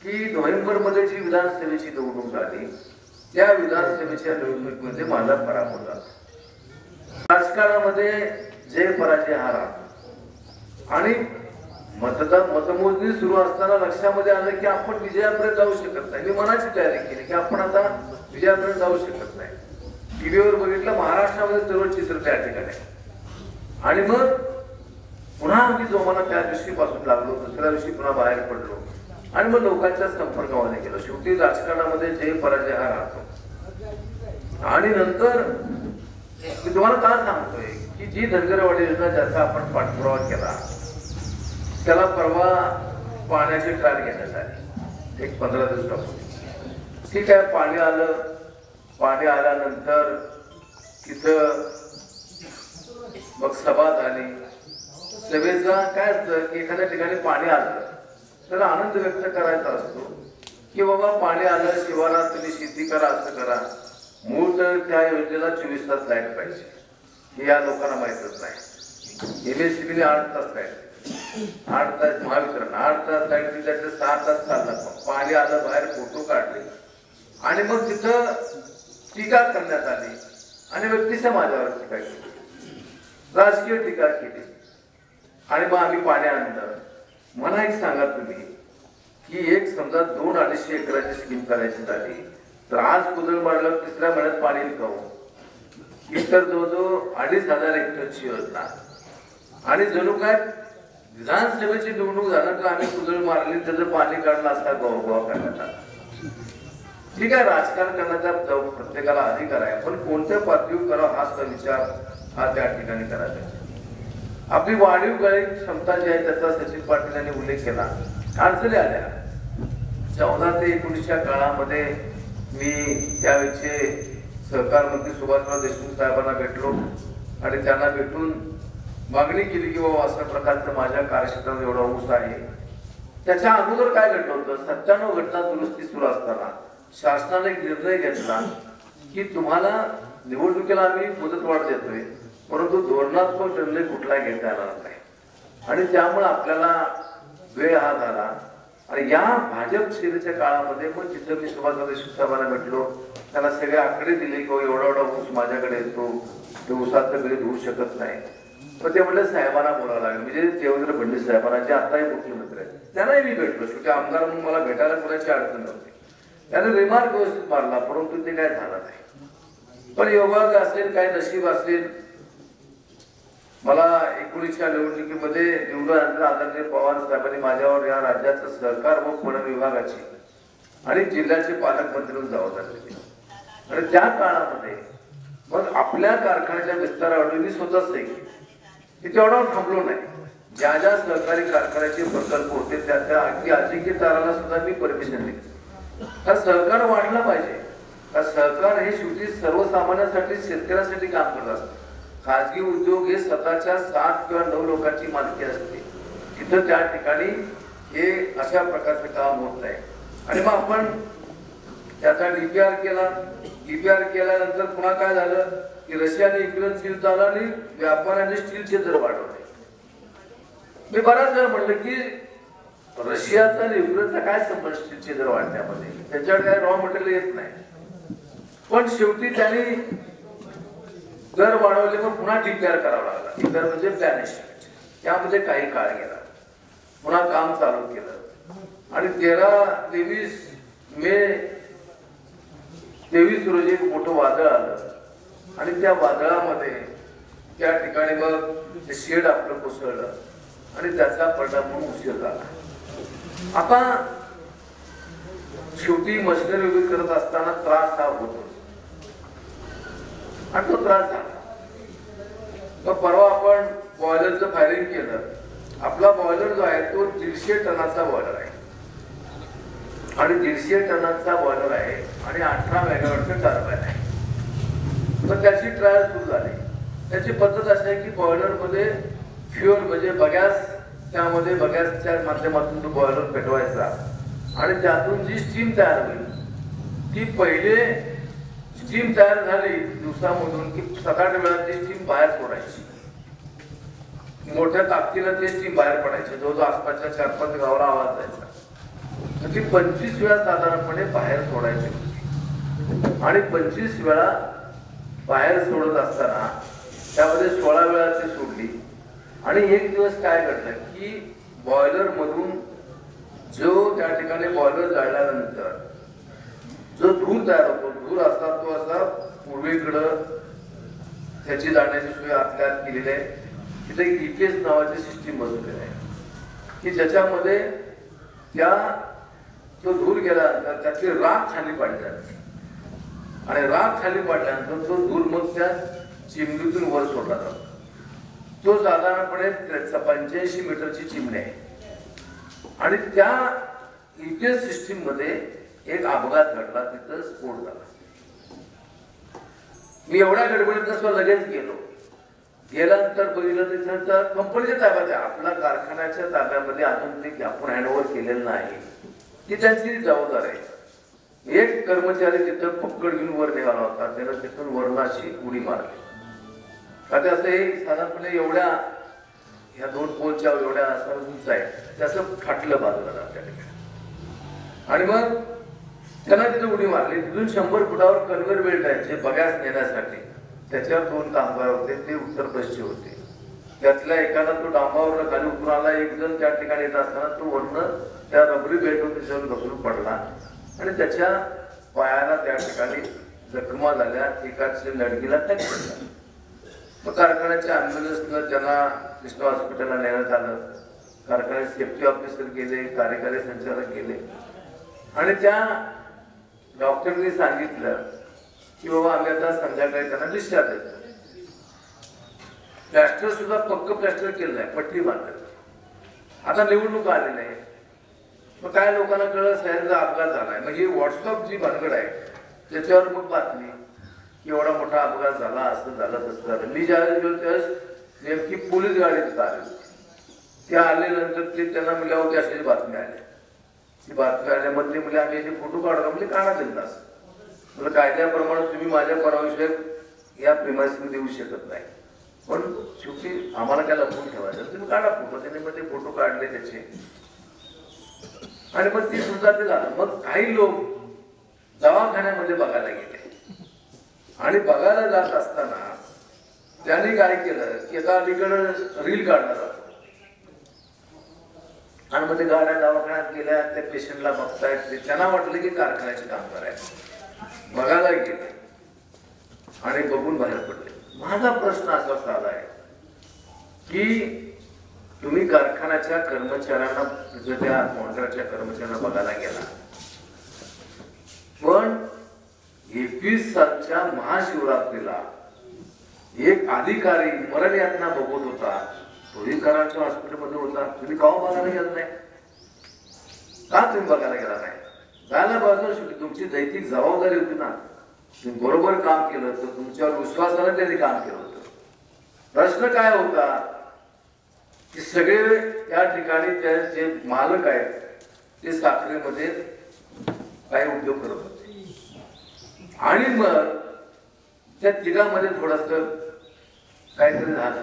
की नोव्हेंबरमध्ये जी विधानसभेची निवडणूक झाली त्या विधानसभेच्या निवडणुकीमध्ये माझा पराभव झाला. राजकारणामध्ये जय पराजय हा राहतो आणि मतमोजणी सुरू असताना लक्षामध्ये आलं की आपण विजयापर्यंत जाऊ शकत नाही. मी मनाची तयारी केली की आपण आता विजयापर्यंत जाऊ शकत नाही. टीव्हीवर बघितलं महाराष्ट्रामध्ये सर्व चित्र त्या ठिकाणी आणि मग पुन्हा आम्ही जोमाना त्या दिवशीपासून लागलो. दुसऱ्या दिवशी पुन्हा बाहेर पडलो आणि मग लोकांच्या संपर्कामध्ये गेलो. शेवटी राजकारणामध्ये जय पराजय हा राहतो आणि नंतर मी तुम्हाला काय सांगतोय की जी धनगरवाडी योजना ज्याचा आपण पाठपुरावा केला त्याला परवा पाण्याची ट्रायल घेण्यात आली एक 15 दिवसापूर्वी. ठीक आहे, पाणी आलं. पाणी आल्यानंतर तिथं मग सभा झाली. सभेचा काय असतं की एखाद्या ठिकाणी पाणी आलं तर आनंद व्यक्त करायचा असतो की बाबा पाणी आलं, शिवारात तुम्ही शेती करा, असं करा. मूळ तर त्या योजनेला 24 तास लाईट पाहिजे हे या लोकांना माहीतच नाही. MSCBने 8 तास लाईट, 8 तास महावितरण, 8 तास लाईट दिली, त्याचे 6 तास चालला. पाणी आलं, बाहेर फोटो काढले आणि मग तिथं टीका करण्यात आली आणि व्यक्ती समाजावर टीका केली, राजकीय टीका केली आणि मग आम्ही पाणी आणलं. मला एक सांगा तुम्ही की एक समजा 200-250 एकराची स्कीम करायची झाली तर आज कुदळ मारलं 3ऱ्या महिन्यात पाणी विकावं. इतर जवळजवळ 2,500 हेक्टरची योजना आणि जणू काय विधानसभेची निवडणूक झालं तर आम्ही कुदळ मारली त्याचं पाणी काढलं असता गोवा करण्यात आला. ठीक आहे, राजकारण करण्याचा प्रत्येकाला अधिकार आहे पण कोणत्या पातळीवर करावं हा सुद्धा विचार हा त्या ठिकाणी करायचा. आपली वाढीव गाळी क्षमता जी आहे त्याचा सचिन पाटील यांनी उल्लेख केला. अडचणी आल्या 14 ते 19च्या काळामध्ये मी त्यावेळेचे सहकार मंत्री सुभाषराव देशमुख साहेबांना भेटलो आणि त्यांना भेटून मागणी केली की बाबा अशा प्रकारचं माझ्या कार्यक्षेत्रात एवढा ऊस आहे. त्याच्या अगोदर काय घडलं होतं, 97 घटना दुरुस्ती सुरू असताना शासनाने एक निर्णय घेतला की तुम्हाला निवडणुकीला आम्ही मुदतवाढ देतोय, परंतु धोरणात्मक निर्णय कुठला घेता येणार नाही. आणि त्यामुळे आपल्याला वेळ हा झाला. आणि या भाजप सेनेच्या काळामध्ये मग तिथं मी सुभाषराव देशमुख साहेबांना भेटलो, त्यांना सगळे आकडे दिले की एवढा एवढा ऊस माझ्याकडे येतो, ते ऊसाचं गरीब होऊ शकत नाही. पण ते म्हणले साहेबांना बोलावं लागेल, म्हणजे देवेंद्र फडणवीस साहेबांना जे आताही मुख्यमंत्री आहेत त्यांनाही मी भेटलो. शेवटी आमदार म्हणून मला भेटायला कोणाची अडचण नव्हती. त्याने रिमार्क व्यवस्थित मारला, परंतु ते काय झालं नाही. पण योगायोग असेल, काय नशीब असेल, मला 19च्या निवडणुकीमध्ये निवडून आदरणीय पवार साहेबांनी माझ्यावर या राज्याचं सहकार व वन विभागाची आणि जिल्ह्याचे पालकमंत्री म्हणून जबाबदारी दिली. आणि त्या काळामध्ये मग आपल्या कारखान्याच्या विस्तारावर मी स्वतःच की तेवढा थांबलो नाही. ज्या ज्या सहकारी कारखान्याचे प्रकल्प होते त्या अगदी अजिंक्यताराला सुद्धा मी परमिशन दिली. हा सहकार वाढला पाहिजे. हा सहकार हे शेवटी सर्वसामान्यांसाठी शेतकऱ्यांसाठी काम करत असतं. खाजगी उद्योग हे स्वतःच्या 7 किंवा 9 लोकांची मालकी असते, तिथं त्या ठिकाणी हे अशा प्रकारचं काम होत नाही. आणि मग आपण त्याचा डीपीआर केला. डीपीआर केल्यानंतर पुन्हा काय झालं की रशियाने युक्रेन स्टील झालं आणि व्यापाऱ्याने स्टीलचे दर वाढवले. मी बराच वेळा म्हणलं की रशियाचा आणि युक्रेनचा काय संबंध स्टीलचे दर वाढण्यामध्ये, त्याच्याकडे काय रॉ मटेरियल येत नाही. पण शेवटी त्यांनी दर वाढवले, पण पुन्हा डीपीआर करावा लागला. डीपीआर म्हणजे प्लॅन एस्टिमेट. त्यामध्ये काही काळ गेला, पुन्हा काम चालू केलं आणि 23 मे 23 रोजी एक मोठं वादळ आलं आणि त्या वादळामध्ये त्या ठिकाणी मग ते शेड आपलं कोसळलं आणि त्याचा परिणाम म्हणून उशीर झाला. आता शेवटी मशिनरी उभी करत असताना त्रास हा होतो आणि तो त्रास झाला. मग परवा आपण बॉयलरचं फायरिंग केलं. आपला बॉयलर जो आहे तो 150 टनाचा बॉयलर आहे आणि 150 टनाचा बॉयलर आहे आणि 18 मेगावॅटचं टर्बाइन आहे. तर त्याची ट्रायल सुरू झाली. त्याची पद्धत अशी आहे की बॉयलर मध्ये फ्युअल म्हणजे बगॅस, त्यामध्ये बगॅसच्या माध्यमातून तो बॉयलर पेटवायचा आणि त्यातून जी स्टीम तयार होईल ती पहिले स्टीम तयार झाली दिवसामधून की सकाळ वेळात ती स्टीम बाहेर सोडायची. मोठ्या ताकदीनं ते स्टीम बाहेर पडायचे. जवळजवळ आसपासच्या 4-5 गावाला आवाज जायचा. तर ती 25 वेळा साधारणपणे बाहेर सोडायची होती आणि 25 वेळा बाहेर सोडत असताना त्यामध्ये 16 वेळा ती सोडली. आणि एक दिवस काय घडलं की बॉयलर मधून जो त्या ठिकाणी बॉयलर जाळल्यानंतर जो धूर तयार होतो, धूर असता तो असा पूर्वेकडं त्याची जाण्याची सोय आपल्यात केलेली आहे. तिथे EPS नावाची सिस्टीम बसवलेली आहे की ज्याच्यामध्ये तो धूर गेल्यानंतर त्याची राख खाली पाडली जाते आणि राख खाली पाडल्यानंतर तो धूर मग त्या चिमणीतून वर सोडला जातो. तो साधारणपणे 85 मीटरची चिमणी आहे आणि त्या EPS सिस्टीम मध्ये एक अपघात घडला, तिथं स्फोट झाला. मी एवढ्या गडबडीत लगेच गेलो. गेल्यानंतर बघितलं तिथं कंपनीच्या ताब्यात आहे, आपल्या कारखान्याच्या ताब्यामध्ये अजून ते आपण हँडओव्हर केलेलं नाही. ती त्यांची जबाबदारी आहे. एक कर्मचारी तिथं पकड घेऊन वर निघाला होता, त्यानं तिथून वरणाशी उडी मारली. आता असं हे साधारणपणे एवढ्या ह्या 2 पोलच्या एवढ्या असं उंच आहे, त्याचं फाटलं बाजूला त्या ठिकाणी. आणि मग त्यांना तिथे उडी मारली. तिथून 100 फुटावर कन्व्हेयर बेल्ट आहे जे बगॅस नेण्यासाठी, त्याच्यावर 2 कामगार होते, ते उत्तर पश्चिम होते. त्यातल्या एकाला तो डांबावर खाली उतरून आला. एक जण त्या ठिकाणी येत असताना तो वरनं त्या रबरी बेल्टवर त्याच्यावर घसरून पडला आणि त्याच्या पायाला त्या ठिकाणी जखमा झाल्या. एकाच्या लडकीला टॅक्स पडला. मग कारखान्याच्या ॲम्ब्युलन्सनं त्यांना कृष्णा हॉस्पिटलला नेण्यात आलं. कारखान्यात सेफ्टी ऑफिसर गेले, कार्यकारी संचालक गेले आणि त्या डॉक्टरनी सांगितलं की बाबा आम्ही आता संध्याकाळी त्यांना डिस्चार्ज देतो. प्लॅस्टर सुद्धा पक्क प्लॅस्टर केलं आहे, पट्टी बांधली. आता निवडणूक आलेली आहे मग काय लोकांना कळलं सह्याद्रीचा अपघात झालाय, म्हणजे व्हॉट्सअप जी भानगड आहे त्याच्यावर मग बातमी की एवढा मोठा अपघात झाला, असं झालं तसं झालं. मी ज्यावेळेस गेलो त्यावेळेस नेमकी पोलीस गाडी तिथं आली होती. ते आल्यानंतर ते त्यांना म्हणल्या होती अशी बातमी आली. ती बातमी आल्यामध्ये म्हणजे आम्ही याचे फोटो काढतो म्हणजे काढा दिलास म्हणजे कायद्याप्रमाणे तुम्ही माझ्या परवानगी या प्रेमाशी देऊ शकत नाही, पण शेवटी आम्हाला काय लपवून ठेवायचं, तुम्ही काढा फोटो. त्याने मग ते फोटो काढले त्याचे आणि मग ती सुद्धा ते झालं. मग काही लोक दवाखान्यामध्ये बघायला गेले आणि बघायला जात असताना त्यांनी काय केलं की आता अलीकडं रील काढणार होतो आणि मग ते गाड्या दवाखान्यात गेल्या, त्या पेशंटला बघतायत. त्यांना वाटलं की कारखान्याचे काम करायचं, बघायला गेले आणि बघून बाहेर पडले. माझा प्रश्न असा साधा आहे की तुम्ही कारखान्याच्या कर्मचाऱ्यांना त्या कॉन्ट्रॅक्टच्या कर्मचाऱ्यांना बघायला गेला, पण 21 सालच्या महाशिवरात्रीला एक अधिकारी मरण यातना बघत होता, तोही कराडच्या हॉस्पिटलमध्ये होता. तुम्ही का बघायला गेला नाही? का तुम्ही बघायला गेला नाही? जायला बाजूला शेवटी तुमची नैतिक जबाबदारी होती ना, तुम्ही बरोबर काम केलं तर तुमच्यावर विश्वासाने त्यांनी काम केलं होतं. प्रश्न काय होता की सगळे त्या ठिकाणी त्या जे मालक आहेत ते साखरेमध्ये काही उद्योग करत होते आणि मग त्या तिघांमध्ये थोडस काहीतरी झालं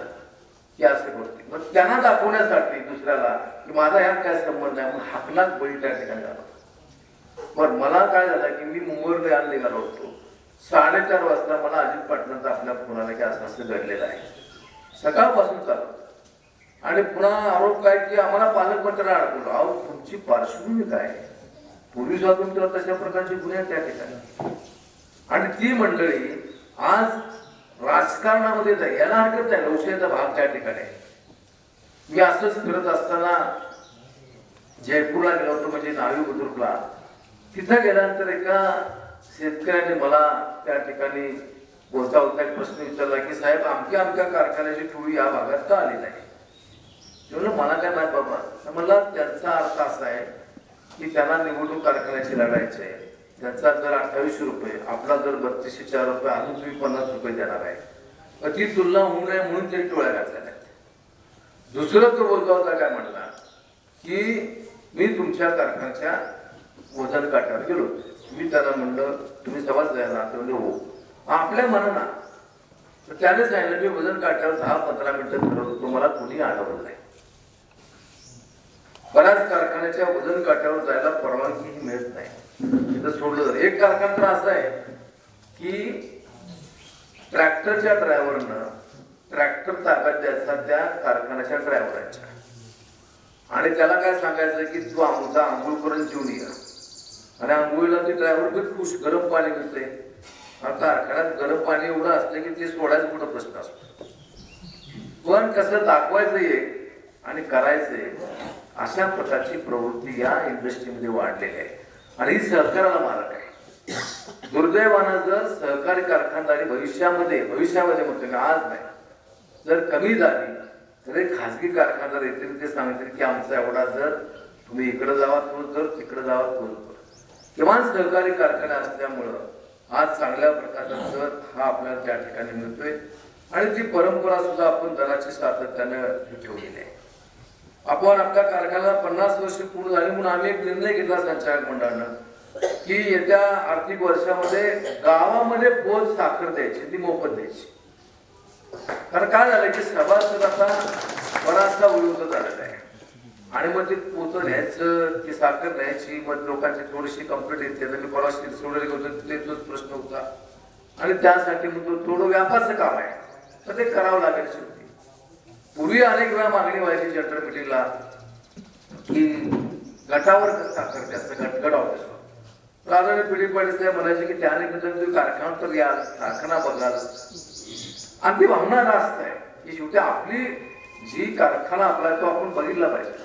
की असं करते. मग त्यांना दाखवण्यासाठी दुसऱ्याला की माझा ह्यात काय संबंध आहे, मग हाकलाच बळी त्या ठिकाणी झाला. पण मला काय झालं की मी मुंबईवर यायला निघालो होतो. 4:30 वाजता मला अजित पाटलांचा आपल्या फोनाला की असं असं घडलेलं आहे. सकाळपासून चालू आणि पुन्हा आरोप काय की आम्हाला पालकमंत्र्यांना अडकवलं. अहो तुमची पार्श्वभूमी काय, पूर्वी स्वातंत्र्य तशा प्रकारचे गुन्हे त्या ठिकाणी आणि ती मंडळी आज राजकारणामध्ये जाईल याला हरकत नाही, लोकशाहीचा भाग त्या ठिकाणी. मी असंच करत असताना जयपूरला गेलो होतो, म्हणजे नावी बुद्रुकला. तिथं गेल्यानंतर एका शेतकऱ्याने मला त्या ठिकाणी बोलता होता एक प्रश्न विचारला की साहेब आमच्या कारखान्याची टोळी या भागात का आली नाही? म्हणलं मला काय माहित बाबा. मला त्यांचा अर्थ असा आहे की त्यांना निवडणूक कारखान्याची लढायची आहे, त्यांचा दर 28 रुपये, आपला दर 3204 रुपये, अजून तुम्ही 50 रुपये देणार आहे, तर ती तुलना होऊ नये म्हणून तरी टोळ्या घातल्या नाहीत. दुसरं तो बोलता होता काय म्हणला की मी तुमच्या कारखान्याच्या वजन काट्यावर गेलो. मी त्याला म्हणलं तुम्ही सवाच द्यायला, तर म्हणजे हो. आपल्या मनाला तर त्याने सांगितलं मी वजन काट्यावर 10-15 मिनिटं फिरवतो, तुम्हाला कोणी आढळलं नाही. बऱ्याच कारखान्याच्या वजन काट्यावर जायला परवानगी मिळत नाही. तिथं सोडलं. एक कारखाना तर असा आहे की ट्रॅक्टरच्या ड्रायव्हरनं ट्रॅक्टर ताब्यात द्यायचा त्या कारखान्याच्या ड्रायव्हरांच्या आणि त्याला काय सांगायचं की तू आंघोळ करून जेवून ये आणि आंघोळीला ते ड्रायव्हर खूप खुश गरम पाणी मिळते. कारखान्यात गरम पाणी एवढं असलं की ते सोडायचं कुठं प्रश्न असतो. पण कसं दाखवायचं एक आणि करायचं एक, अशा प्रकारची प्रवृत्ती या इंडस्ट्रीमध्ये वाढलेली आहे आणि ही सहकाराला मारक आहे. दुर्दैवानं जर सहकारी कारखानदारी भविष्यामध्ये म्हणतो मी आज नाही, जर कमी झाली तर एक खाजगी कारखानदार येतील, ते सांगतील की आमचा एवढा जर तुम्ही इकडे जावा तोच जर तिकडे जावा तोच जर. किमान सहकारी कारखाने असल्यामुळं आज चांगल्या प्रकारचा दर हा आपल्याला त्या ठिकाणी मिळतोय आणि ती परंपरा सुद्धा आपण दराची सातत्याने ठेवलेली आहे. आपण आपल्या कारखान्याला 50 वर्ष पूर्ण झाली म्हणून आम्ही एक निर्णय घेतला संचालक मंडळानं की येत्या आर्थिक वर्षामध्ये गावामध्ये पोच साखर द्यायची, ती मोफत द्यायची. कारण काय झालं की सभासद आता बराचसा विरोध झालेला आहे आणि मग ते पोत न्यायचं, ती साखर न्यायची, मग लोकांची थोडीशी कंप्लीट येते. मी परवा सोडले होते तोच प्रश्न होता आणि त्यासाठी मग थोडं व्यापाचं काम आहे तर ते करावं लागेल. शेवटी पूर्वी अनेक वेळा मागणी व्हायची जनरल मिटिंगला की गटावर साखर जास्त गट ऑफिसवर राजाने पिढी पाटील म्हणायचे की त्याने तुम्ही कारखाना तर या कारखाना बघाल. आणि ती भावना रास्त आहे की शेवटी आपली जी कारखाना आपला तो आपण बघितला पाहिजे.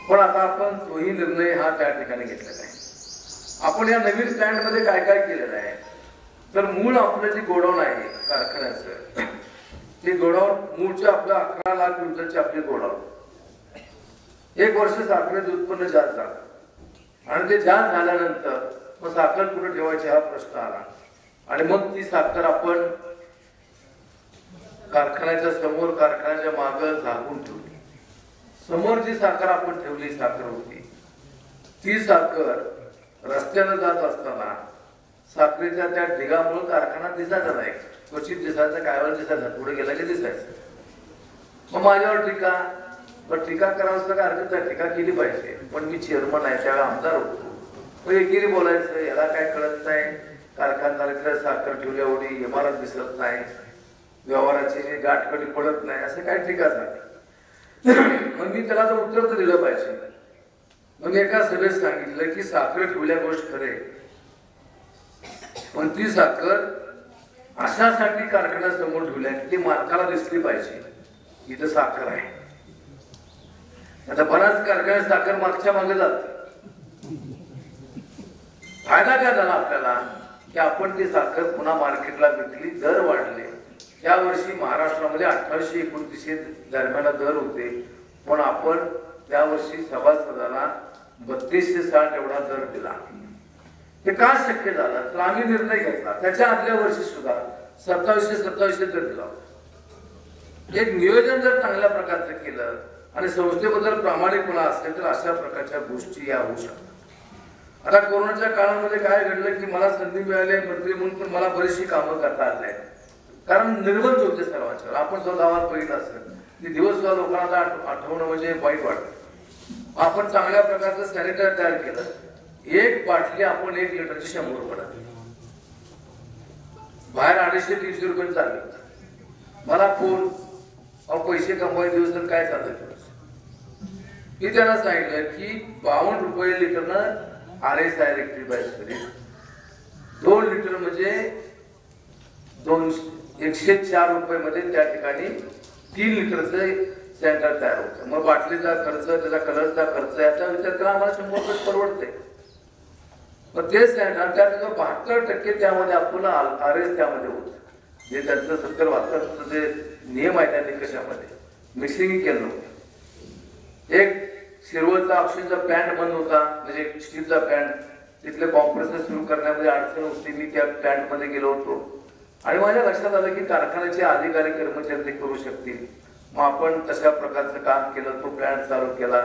पण आता आपण तोही निर्णय हा त्या ठिकाणी घेतलेला आहे. आपण या नवीन प्लॅन्ट मध्ये काय काय केलेलं आहे तर मूळ आपलं जे गोडाऊन आहे कारखान्याचं, ते गोडाऊन मूळचे आपलं 11 लाख क्विंटलचे आपले गोडाऊन 1 वर्ष साखरेचं उत्पन्न जास्त झालं आणि ते जास्त झाल्यानंतर मग साखर कुठे ठेवायची हा प्रश्न आला आणि मग ती साखर आपण कारखान्याच्या समोर कारखान्याच्या मागं झाकून ठेवली. समोर जी साखर आपण ठेवली साखर होती ती साखर रस्त्यानं जात असताना साखरेच्या त्या ढिगामुळे कारखाना दिसायचा नाही. क्वचित दिसायचं, काय वेळा दिसायचं, पुढे गेला की दिसायचं. मग माझ्यावर टीका, पण टीका करावं असं काय हरकत नाही, टीका केली पाहिजे. पण मी चेअरमन आहे, त्यावेळेला आमदार होतो. मग एकेरी बोलायचं, याला काय कळत नाही, कारखानदाराकडे साखर ठेवली एवढी, इमारत दिसत नाही, व्यवहाराची गाठकडी पडत नाही, असं काय टीका झाली. मग मी त्याला तर उत्तर तर दिलं पाहिजे. मग एका सभेत सांगितलं की साखर ठेवल्या गोष्ट खरे, पण ती साखर अशासाठी कारखान्यासमोर ठेवल्या की ती मालकाला दिसली पाहिजे इथं साखर आहे. आता बराच कारखान्यात साखर मागच्या मागे जाते. फायदा काय झाला आपल्याला की आपण ती साखर पुन्हा मार्केटला विकली, दर वाढले. त्या वर्षी महाराष्ट्रामध्ये 1829 दरम्यान दर होते, पण आपण त्या वर्षी सभासदांना 3260 एवढा दर दिला. हे का शक्य झालं तर आम्ही निर्णय घेतला. त्याच्या आदल्या वर्षी सुद्धा 2700 दर दिला. एक नियोजन जर चांगल्या प्रकारचं केलं आणि संस्थेबद्दल प्रामाणिकपणा असेल तर अशा प्रकारच्या गोष्टी या होऊ शकतात. आता कोरोनाच्या काळामध्ये काय घडलं की मला संधी मिळाली मंत्री म्हणून, पण मला बरीचशी कामं करता आली नाही, कारण निर्बंध होते सर्वांच्यावर. आपण जो गावात बघितलं असेल की दिवस लोकांना आठवणं म्हणजे वाईट वाटतं. आपण चांगल्या प्रकारचं सॅनिटायझर तयार केलं. एक बाटली आपण 1 लिटरची 100 रुपये, बाहेर 250-300 रुपये चालले. मला फोन, पैसे कमवाय दिवस तर काय चाललं. मी त्यांना सांगितलं की 52 रुपये लिटरनं RSI इलेक्ट्रिक बाईक 2 लिटर म्हणजे 104 रुपये मध्ये त्या ठिकाणी 3 लिटरचं सॅनिटायझर तयार होतं. मग बाटलीचा खर्च, त्याचा कलरचा खर्च याचा विचार करा, आम्हाला 100 रुपये परवडते. मग ते सॅनिटायझर त्यात 72% त्यामध्ये आपल्याला RS त्यामध्ये होतं. जे त्यांचं 70-72 जे नियम आहे त्या निकषामध्ये मिक्सिंग केलं नव्हतं. एक शिरवळचा ऑक्सिजनचा प्लॅन्ट बंद होता, म्हणजे स्टीलचा प्लॅन्ट, तिथले कॉम्प्रेसर सुरू करण्यामध्ये अडचण होती. मी त्या प्लॅन्टमध्ये गेलो होतो आणि माझ्या लक्षात आलं की कारखान्याचे अधिकारी कर्मचारी ते करू शकतील. मग आपण तशा प्रकारचं काम केलं, तो प्लॅन्ट चालू केला.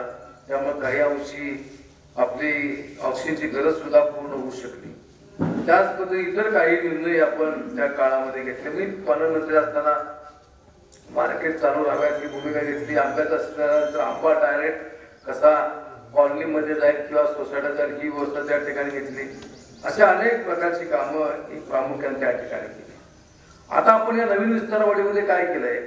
त्यामुळे काही अंशी आपली ऑक्सिजनची गरज सुद्धा पूर्ण होऊ शकली. त्याच पद्धतीने इतर काही निर्णय आपण त्या काळामध्ये घेतले. मी पालकमंत्री असताना मार्केट चालू राहायची भूमिका घेतली. आंब्याचा असल्यानंतर आंबा डायरेक्ट कसा कॉलनीमध्ये जाईल किंवा सोसायटीत जाईल ही गोष्ट त्या ठिकाणी घेतली. अशा अनेक प्रकारची कामं ही प्रामुख्याने त्या ठिकाणी केली. आता आपण या नवीन विस्तारवाडीमध्ये काय केलंय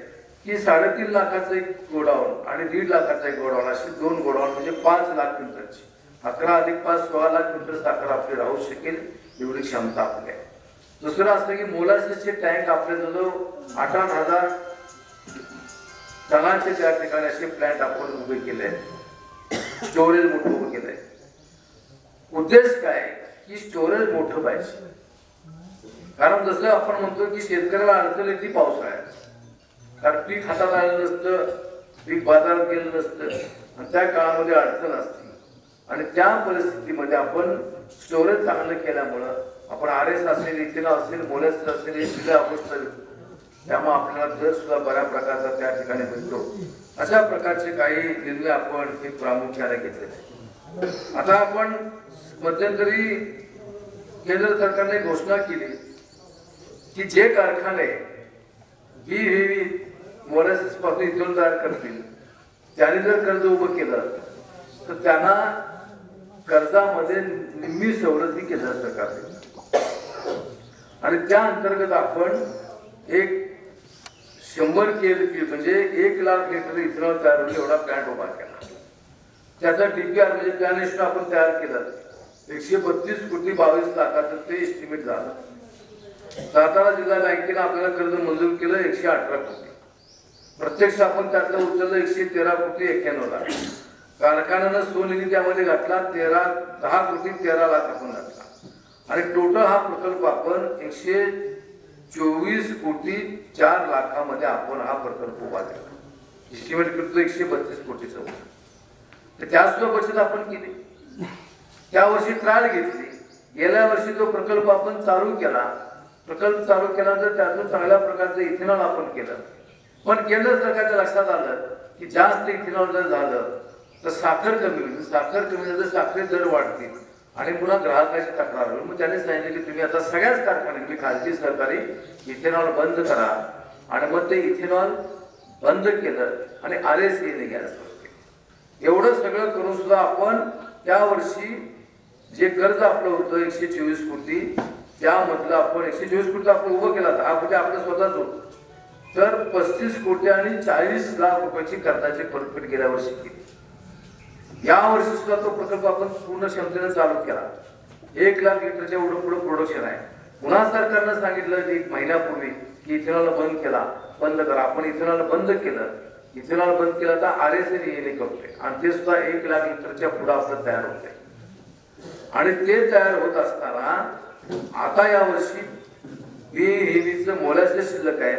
की 3.5 लाखाचं एक गोडाऊन आणि 1.5 लाखाचं एक गोडाऊन, अशी 2 गोडाऊन म्हणजे 5 लाख क्विंटलची, 11 + 5 16 लाख क्विंटल साखर आपली राहू शकेल एवढी क्षमता आपली आहे. दुसरं असं की मोलासेसचे टँक आपले जवळ 18,000 टनांचे त्या ठिकाणी असे प्लॅन्ट आपण उभे केले, स्टोरेज मोठं उभं केलंय. उद्देश काय की स्टोरेज मोठं पाहिजे. कारण जसं आपण म्हणतो की शेतकऱ्याला अडचण येते पावसाळ्यात, कारण पीक हातात आलं नसतं, पीक बाजारात गेलं नसतं आणि त्या काळामध्ये अडचण असते. आणि त्या परिस्थितीमध्ये आपण स्टोरेज चांगलं केल्यामुळं आपण RS असेल, इथेनॉल असेल, मोलॅसिस असेल, हे सगळ्या अवस्था, त्यामुळे आपल्याला दर सुद्धा बऱ्या प्रकारचा त्या ठिकाणी मिळतो. अशा प्रकारचे काही निर्णय आपण हे प्रामुख्याने घेतले. आता आपण मध्यंतरी केंद्र सरकारने घोषणा केली की जे कारखाने मोलॅसिस पासून इथेनॉल तयार करतील त्यांनी जर कर्ज उभं केलं तर त्यांना कर्जामध्ये निम्मी सवलती केंद्र सरकारने, आणि त्या अंतर्गत आपण एक 100 KLP म्हणजे 1 लाख लिटर इथेनॉल तयार होईल एवढा प्लॅन्ट उभा केला. त्याचा DPR म्हणजे प्लॅन आपण तयार केलं. 132 कोटी 22 लाखाचं ते एस्टिमेट झालं. सातारा जिल्हा बँकेनं आपल्याला कर्ज मंजूर केलं 118 कोटी. प्रत्यक्ष आपण त्यातलं उचललं 113 कोटी 91 लाख. कारखान्यानं स्वनिधी त्यामध्ये घातला 10 कोटी 13 लाख आपण घातला. आणि टोटल हा प्रकल्प आपण 124 कोटी 4 लाखामध्ये आपण हा प्रकल्प उभा केला. एस्टिमेट करतो 132 कोटीचा. तर त्यात सुद्धा बचत आपण केली. त्या वर्षी ट्रायल घेतली. गेल्या वर्षी तो प्रकल्प आपण चालू केला. प्रकल्प चालू केल्यानंतर त्यातून चांगल्या प्रकारचं इथेनॉल आपण केलं. पण केंद्र सरकारच्या लक्षात आलं की जास्त इथेनॉल जर झालं तर साखर कमी होईल. साखर कमी झालं तर साखरेचे दर वाढतील आणि पुन्हा ग्राहकाची तक्रार होईल. मग त्याने सांगितलं की तुम्ही आता सगळ्याच कारखान्यांनी खाजगी सहकारी इथेनॉल बंद करा. आणि मग ते इथेनॉल बंद केलं आणि RSE घ्यायला सुरू केलं. एवढं सगळं करून सुद्धा आपण त्या वर्षी जे कर्ज आपलं होतं 124 कोटी, त्यामधलं आपण 124 कोटी आपण उभं केला. 10 कोटी आपलं स्वतःच होतं. तर 35 कोटी आणि 40 लाख रुपयाची कर्जाची परतफेड गेल्या वर्षी केली. या वर्षी सुद्धा तो प्रकल्प आपण पूर्ण क्षमतेने चालू केला. 1 लाख लिटरच्या एवढं पुढे प्रोडक्शन आहे. पुन्हा सरकारनं सांगितलं 1 महिन्यापूर्वी की इथेनॉल बंद करा. आपण इथेनॉल बंद केलं. इथेनॉल बंद केलं तर RSE करतोय आणि ते सुद्धा 1 लाख लिटरच्या पुढे आपलं तयार होतंय. आणि ते तयार होत असताना आता या वर्षी BHEVचं मोलासेस शिल्लक आहे,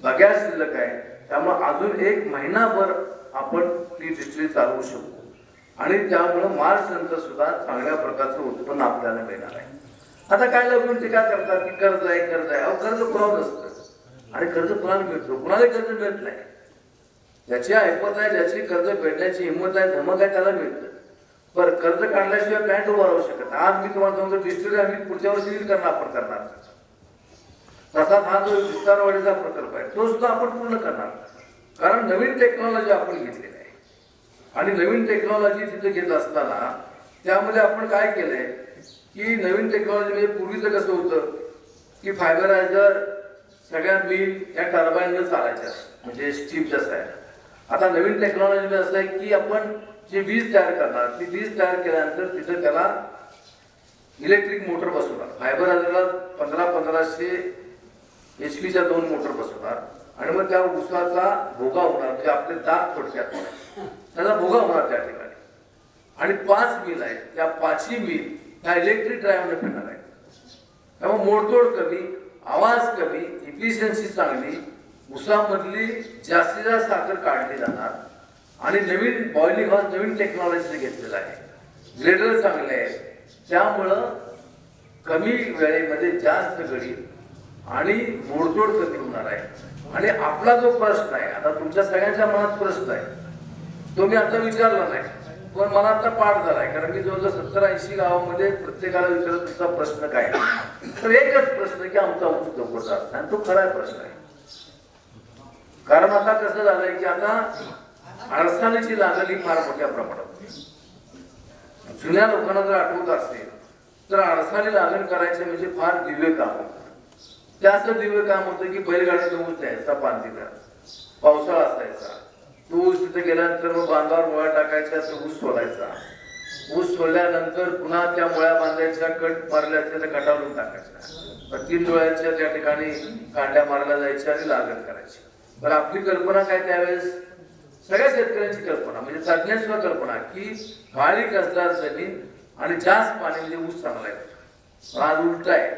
बगॅस शिल्लक आहे. त्यामुळे अजून 1 महिनाभर आपण ती डिस्ट्री चालवू शकतो आणि त्यामुळे मार्च नंतर सुद्धा चांगल्या प्रकारचं उत्पन्न आपल्याला मिळणार आहे. आता काय लोक टीका करतात की कर्ज आहे. अहो कर्ज कुणावर नसतं आणि कर्ज कुणाला मिळतो, कुणाला कर्ज मिळत नाही. ज्याची ऐपत आहे, ज्याची कर्ज भेटण्याची हिंमत आहे, धमक आहे, त्याला मिळतं. पण कर्ज काढल्याशिवाय पॅन्ट उभा राहू शकत. आज मी तुम्हाला सांगतो डिस्ट्री आम्ही पुढच्या वर्षी आपण करणार. तसाच हा जो विस्तारवाढीचा प्रकल्प आहे तो सुद्धा आपण पूर्ण करणार. कारण नवीन टेक्नॉलॉजी आपण घेतलेली आहे आणि नवीन टेक्नॉलॉजी तिथे घेत असताना त्यामध्ये आपण काय केलंय की नवीन टेक्नॉलॉजी म्हणजे पूर्वीचं कसं होतं की फायबरायझर सगळ्या मिल या टर्बाईनवर चालायच्या म्हणजे स्टीमच्या साईड. आता नवीन टेक्नॉलॉजी असं आहे की आपण जे वीज तयार करणार ती वीज तयार केल्यानंतर तिथे त्याला इलेक्ट्रिक मोटर बसवणार. फायबरायझरला 1500 HP 2 मोटर बसवणार आणि मग त्या उसाचा भोगा होणार. म्हणजे आपले दात थोडक्यात त्याचा भोगा होणार त्या ठिकाणी. आणि 5 मिल आहेत. त्या 5ही मिल ह्या इलेक्ट्रिक ड्राईव्हने फिरणार आहेत. त्यामुळे मोडतोड कमी, आवाज कमी, इफिशियन्सी चांगली, उसामधली जास्तीत जास्त साखर काढली जाणार. आणि नवीन बॉइलिंग हाऊस नवीन टेक्नॉलॉजी घेतलेलं आहे. ग्रेडर चांगले आहेत. त्यामुळं कमी वेळेमध्ये जास्त गडी आणि मोडतोड कमी होणार आहे. आणि आपला जो प्रश्न आहे आता तुमच्या सगळ्यांच्या मनात प्रश्न आहे तो मी आता विचारला नाही पण मला आता पाठ झालाय. कारण की जवळजवळ 70-80 गावामध्ये प्रत्येकाला विचारत तुमचा प्रश्न काय. तर एकच प्रश्न की आमचा ऊस लवकर जात नाही. तो खरा प्रश्न आहे. कारण आता कसं झालंय की आता अडसाणीची लागण ही फार मोठ्या प्रमाणात. जुन्या लोकांना जर आठवत असेल तर अडसाणी लागण करायचे म्हणजे फार दिव्य काम होतं. जास्त दिव्य काम होतं की बैलगाडीचा ऊस द्यायचा पांतीला. पावसाळा असायचा. तो ऊस तिथे गेल्यानंतर मग बांधावर मुळ्या टाकायच्या, तो ऊस सोडायचा. ऊस सोडल्यानंतर पुन्हा त्या मुळ्या बांधायच्या, कट मारल्या असल्या तर कटावरून टाकायच्या. 3 डोळ्याच्या त्या ठिकाणी कांड्या मारल्या जायच्या आणि लागण करायची. पण आपली कल्पना काय त्यावेळेस सगळ्या शेतकऱ्यांची कल्पना म्हणजे तज्ञांची कल्पना की बारीक असणार जमीन आणि जास्त पाणी म्हणजे ऊस चांगला आहे. पण आज उलट आहे.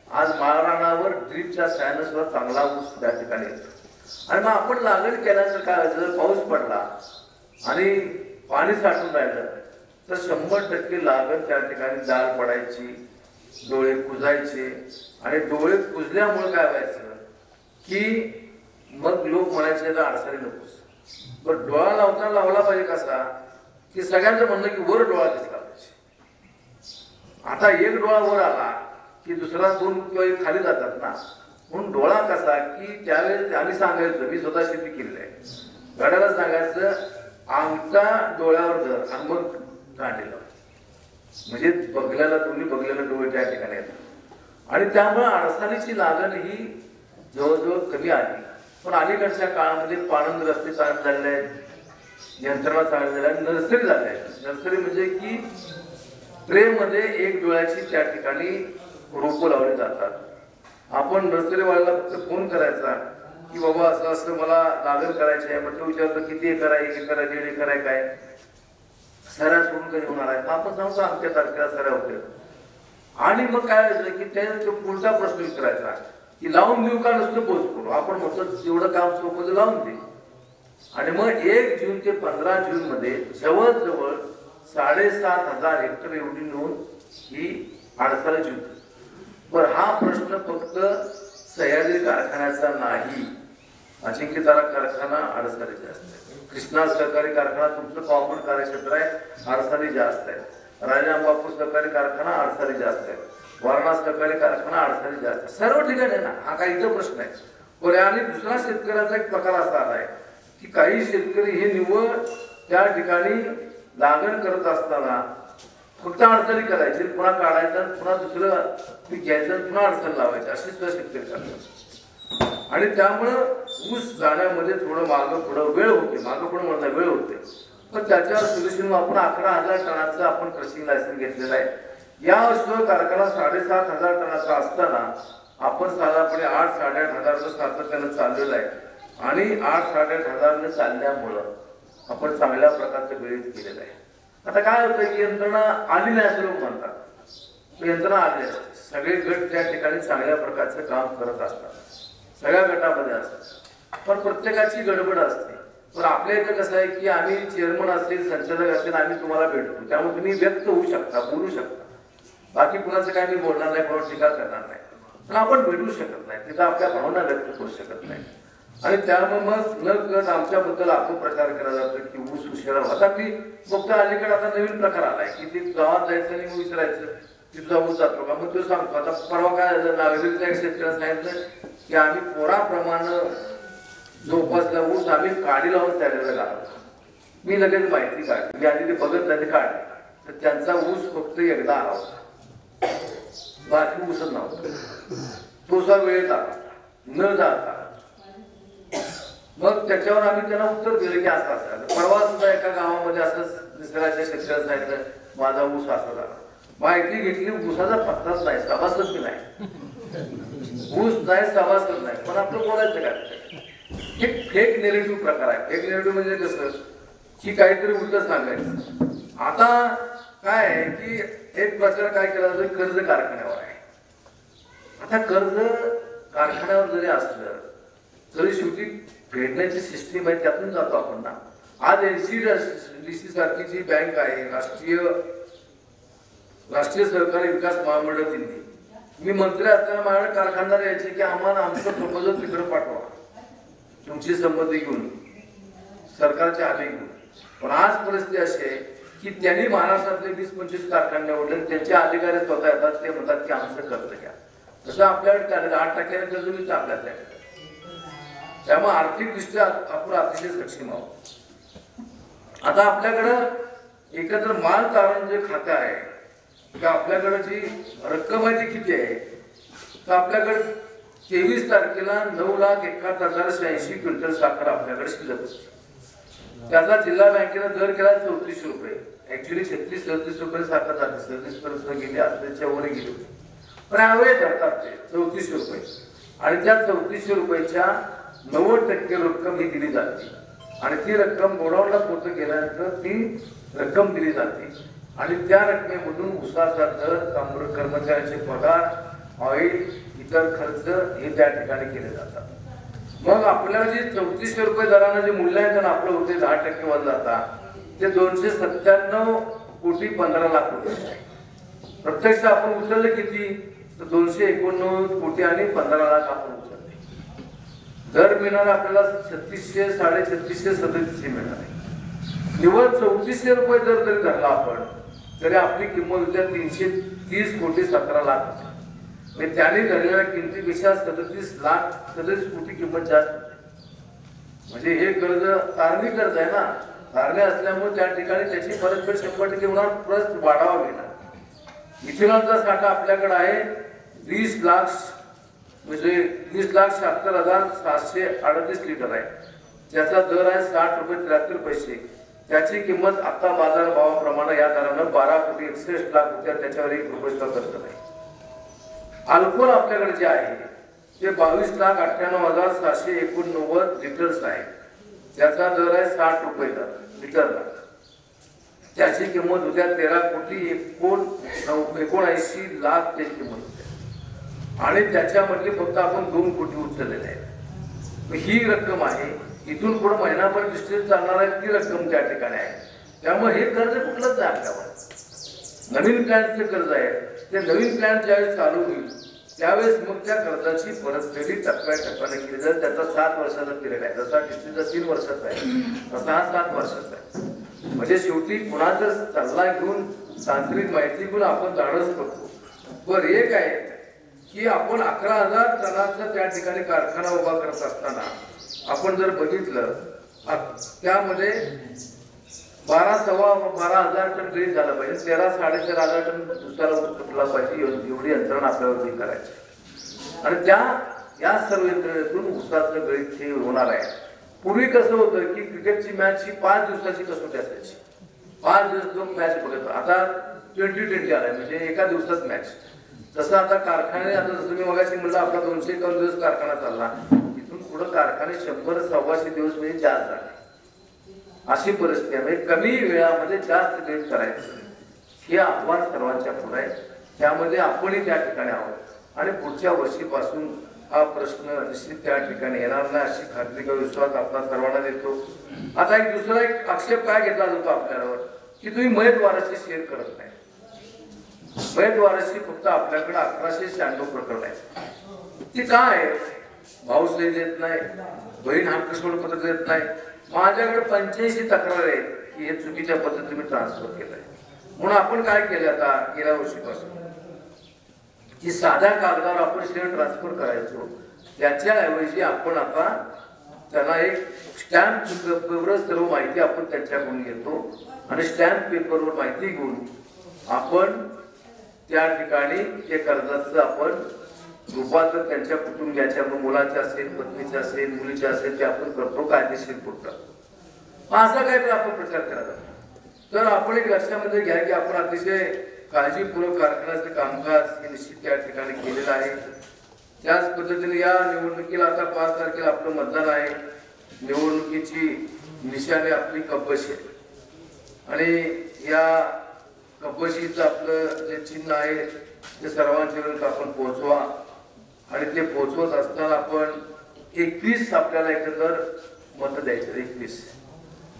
आज माळरानावर ड्रीपच्या साहाय्याने सुद्धा चांगला ऊस त्या ठिकाणी येतो. आणि मग आपण लागण केल्यानंतर काय जर पाऊस पडला आणि पाणी साठून राहिलं तर 100% लागण त्या ठिकाणी जाळ पडायची, डोळे कुजायचे. आणि डोळे कुजल्यामुळे काय व्हायचं की मग लोक म्हणायचे अडचणी नकोस. पण डोळा लावला पाहिजे कसा की सगळ्यांचं म्हणणं की वर डोळा दिसला पाहिजे. आता एक डोळा वर आला की दुसरा 2 किंवा 1 खाली जातात ना. म्हणून डोळा कसा की त्यावेळेस आम्ही सांगायचं, मी स्वतः शेती केलेली आहे, गाड्याला सांगायचं आमच्या डोळ्यावर धर आणि मग कांडे लाव. म्हणजे बघल्याला दोन्ही बघलेला डोळे त्या ठिकाणी येतात. आणि त्यामुळे अडसाणीची लागण ही जवळजवळ कमी आली. पण अलीकडच्या काळामध्ये पाणंद रस्ते चांगले झालेले आहेत, यंत्रणा चांगली झाली आहे, नर्सरी झाल्या आहेत. नर्सरी म्हणजे की ट्रेमध्ये 1 डोळ्याची त्या ठिकाणी रोपं लावली जातात. आपण नर्सरीवाल्याला फक्त फोन करायचा की बाबा असं असं मला लागण करायची आहे. मग तो विचारतो किती एकर आहे, 1 एकर आहे, 1.5 एकर आहे, काय सऱ्या सोडून कधी होणार आहे. आपण सांगतो आमच्या तारखेला सऱ्या होते. आणि मग काय व्हायचं की त्याचा पुढचा प्रश्न विचारायचा की लावून देऊ का नुसतं पोच करू. आपण म्हणतो जेवढं काम सोपं लावून दे. आणि मग 1 जून ते 15 जून मध्ये जवळजवळ 7,500 हेक्टर एवढी नोंद ही अडसारीची होती. पण हा प्रश्न फक्त सह्याद्री कारखान्याचा नाही, अजिंक्यतारा कारखाना अडसारी जास्त आहे, कृष्णा सहकारी कारखाना तुमचं कॉमन कार्यक्षेत्र आहे, अडसारी जास्त आहे, राजा अंबापूर सहकारी कारखाना अडसारी जास्त आहे, वारणा सहकारी कारखाना अडसारी जास्त आहे. सर्व ठिकाणी ना, हा काही इथं प्रश्न आहे. पण आणि दुसरा शेतकऱ्याचा एक प्रकार असा आलाय की काही शेतकरी हे निव्वळ त्या ठिकाणी लागण करत असताना फक्त अडचणी करायची, पुन्हा काढायचं, पुन्हा दुसरं पीक घ्यायचं, पुन्हा अडचण लावायची, अशी सुद्धा शेतकरी करतात. आणि त्यामुळं ऊस जाण्यामध्ये थोडं मागं पुढं वेळ होते, मागं पुढं म्हणता वेळ होते. पण त्याच्यावर सोल्युशन आपण 11,000 टनाचं आपण क्रशिंग लायसन्स घेतलेलं आहे. या वर्षी कारखाना 7,500 टनाचा असताना आपण साधारणपणे 8-8,500 सातत्यानं चाललेलं आहे. आणि 8-8,500 चालल्यामुळं आपण चांगल्या प्रकारचं गणित केलेलं आहे. आता काय होतं की यंत्रणा आली नाही असं लोक म्हणतात, यंत्रणा आली असते, सगळे गट त्या ठिकाणी चांगल्या प्रकारचं काम करत असतात, सगळ्या गटामध्ये असतात, पण प्रत्येकाची गडबड असते. पण आपल्या इथं कसं आहे की आम्ही चेअरमन असेल, संचालक असेल, आम्ही तुम्हाला भेटतो, त्यामुळे तुम्ही व्यक्त होऊ शकता, बोलू शकता. बाकी कुणाचं काय मी बोलणार नाही, कोणावर टीका करणार नाही, पण आपण भेटू शकत नाही, तिथं आपल्या भावना व्यक्त करू शकत नाही. आणि त्यामुळे मग न कळत आमच्याबद्दल आपण प्रचार केला जातो की ऊस उशिरा. आता मी फक्त अलीकडे आता नवीन प्रकार आलाय की ते गावात जायचं आणि विचारायचं की तुझा ऊस जातो का, मग तो सांगतो. आता परवा काय नागरिकच्या एक शेतकऱ्याला सांगितलं की आम्ही पोराप्रमाणे जोपासला ऊस आम्ही काडी लावून त्याला घालतो. मी लगेच माहिती काढली, मी आधी ते बघत त्यांनी काढले, तर त्यांचा ऊस फक्त एकदा आला होता, बाकी ऊसच नव्हता. तो सा वेळ जाता न जाता मग त्याच्यावर आम्ही त्यांना उत्तर दिलं की असं असं. परवा सुद्धा एका गावामध्ये असंच निसर्गाच्या शेतकऱ्याला सांगितलं माझा ऊस असा झाला. माहिती घेतली, ऊसाचा पत्ताच नाही, सभासद बी नाही, ऊस नाही, सभासद नाही. पण आपलं बोलायचं काय, हे फेक नेरेटिव्ह प्रकार आहे. फेक नेरेटिव्ह म्हणजे कसं की काहीतरी उलट सांगायचं. आता काय आहे की एक प्रचार काय केला जातो, कर्ज कारखान्यावर आहे. आता कर्ज कारखान्यावर जरी असलं तरी शेवटी फेडण्याची सिस्टीम आहे, त्यातून जातो आपण ना. आज NCDC सारखी जी बँक आहे, राष्ट्रीय सहकारी विकास महामंडळ दिल्ली, मी मंत्री असताना माझ्याकडे कारखानदार यायचे की आम्हाला आमचं प्रपोजल तिकडे पाठवा, तुमची संमती घेऊन, सरकारचे आदेश घेऊन. पण आज परिस्थिती अशी आहे की त्यांनी महाराष्ट्रातले 20-25 कारखाने निवडले, त्यांचे अधिकारी स्वतः येतात, ते म्हणतात की आमचं कर्ज घ्या. तसं आपल्याकडे 8% कर्ज मिळतं आपल्याकडे. त्यामुळे आर्थिकदृष्ट्या आपण अतिशय सक्षम आहोत. आता आपल्याकडं एकत्र माल तारण जे खातं आहे की आपल्याकडे जी रक्कम आहे ती किती आहे, तर आपल्याकडे 23 तारखेला 9,71,080 क्विंटल साखर आपल्याकडे शिल्लक असते. त्याचा जिल्हा बँकेनं दर केला 34 रुपये. ऍक्च्युली 36-37 रुपये साखर जाते, 37% गेली, असल्याच्या वर गेली होती, पण ॲव्हरेज धरतात ते 34 रुपये. आणि त्या 34 रुपयाच्या 90% रक्कम ही दिली जाते. आणि ती रक्कम गोडाऊनला पोहोच गेल्यानंतर ती रक्कम दिली जाते. आणि त्या रकमेमधून उसाचा दर, कर्मचाऱ्यांचे पगार, ऑइल, इतर खर्च हे त्या ठिकाणी केले जातात. मग आपल्याला जे 3400 रुपये दरानं जे मूल्यांकन आपलं होते 10% वर जाता, ते 297 कोटी 15 लाख रुपये. प्रत्यक्ष आपण उचलले किती, तर 289 कोटी आणि 15 लाख आपण उचलले. दर मिळणार आपल्याला 3600, 3650, 3700 मिळणार आहे. निव्वळ 3400 रुपये दर जरी धरला आपण, तरी आपली किंमत होत्या 330 कोटी 17 लाख. म्हणजे त्याने धरलेल्या किमतीपेक्षा 37 कोटी किंमत जास्त होते. म्हणजे हे कर्ज तारणी कर्ज आहे ना, तारणे असल्यामुळे त्या ठिकाणी त्याची परतफेड 100% होणार, प्लस वाढावा मिळणार. इथेनॉलचा साठा आपल्याकडे आहे 20 लाख, म्हणजे 20,76,738 लिटर आहे. त्याचा दर आहे 60 रुपये 73 पैसे. त्याची किंमत आता बाजार भावाप्रमाणे या दरानं 12 कोटी 61 लाख रुपये, त्याच्यावर 1 रुपयाचा खर्च नाही. अल्कोहोल आपल्याकडे जे आहे ते 22,98,789 लिटर्स आहे. त्याचा दर आहे 60 रुपये लिटरला. त्याची किंमत होत्या 13 कोटी 79 लाख त्याची किंमत होत्या. आणि त्याच्यामधले फक्त आपण 2 कोटी उचललेले आहेत. ही रक्कम आहे इथून पुढे महिनाभर डिस्ट्रिक्ट चालणार आहे ती रक्कम त्या ठिकाणी आहे. त्यामुळे हे कर्ज कुठलंच नाही आपल्यावर. नवीन प्लॅनचे कर्ज आहे ते नवीन प्लॅन ज्यावेळेस चालू होईल त्यावेळेस मग त्या कर्जाची परतफेडी टप्प्याटप्प्याने केली जाईल. त्याचा 7 वर्षाचा पिरियड आहे. जसा डिस्ट्रिक्टचा 3 वर्षाचा आहे तसा हा 7 वर्षाचा आहे. म्हणजे शेवटी कुणाचा सल्ला घेऊन तांत्रिक माहिती घेऊन आपण धाडस करतो. बरं एक आहे की आपण 11,000 टनाचा त्या ठिकाणी कारखाना उभा करत असताना आपण जर बघितलं त्यामध्ये 12,000 टन गळीत झाला पाहिजे. 13,500 टन दुसऱ्याला ऊस तुटला पाहिजे एवढी यंत्रणा आपल्यावरती करायची. आणि या सर्व यंत्रणेतून ऊसाचं गळीत हे होणार आहे. पूर्वी कसं होतं की क्रिकेटची मॅच ही 5 दिवसाची कसोटी असायची. 5 दिवस 2 मॅच बघत. आता 20-20 आलाय म्हणजे एका दिवसात मॅच. तसं आता कारखाने आता जसं मी मगाशी म्हणलं आपला 251 दिवस कारखाना चालला. इथून पुढे कारखाने 100-125 दिवस म्हणजे जास्त झाले. अशी परिस्थिती आहे. म्हणजे कमी वेळामध्ये जास्त गळीत करायचं हे आव्हान सर्वांच्या पुढे आहे. त्यामध्ये आपणही त्या ठिकाणी आहोत आणि पुढच्या वर्षीपासून हा प्रश्न निश्चित त्या ठिकाणी येणार नाही अशी खात्री किंवा विश्वास आपला सर्वांना देतो. आता एक दुसरा एक आक्षेप काय घेतला जातो आपल्यावर की तुम्ही मयत वाराशी शेअर करत नाही. मयत वाराशी फक्त आपल्याकडे 1196 प्रकरण आहे. ती काय आहे? भाऊ सही देत नाही, बहीण हक्कसोड पत्र देत नाही. माझ्याकडे 85 तक्रार आहेत की हे चुकीच्या पद्धतीने मी ट्रान्सफर केलंय. म्हणून आपण काय केलं आता गेल्या वर्षीपासून की साध्या कागदावर आपण शेअर ट्रान्सफर करायचो त्याच्याऐवजी आपण आता त्यांना एक स्टॅम्प पेपरवर सर्व माहिती आपण त्यांच्याकडून घेतो आणि स्टॅम्प पेपरवर माहिती घेऊन आपण त्या ठिकाणी ते कर्जाचं आपण रूपांतर त्यांच्या कुटुंबियाच्या मुलाचे असेल, पत्नीचे असेल, मुलीचे असेल ते आपण करतो कायदेशीर पुरतं. असा काहीतरी आपण प्रचार केला जातो. तर आपण एक लक्षामध्ये घ्या की आपण अतिशय काळजीपूर्वक कारखान्याचे कामकाज हे निश्चित त्या ठिकाणी केलेलं आहे. त्याच पद्धतीने या निवडणुकीला आता 5 तारखेला आपलं मतदान आहे. निवडणुकीची निशाणी आपली कपबशी आहे आणि या कपबशीचं आपलं जे चिन्ह आहे ते सर्वांच्यापर्यंत आपण पोहोचवा आणि ते पोहोचवत असताना आपण 21 आपल्याला एकंदर मत द्यायचं. 21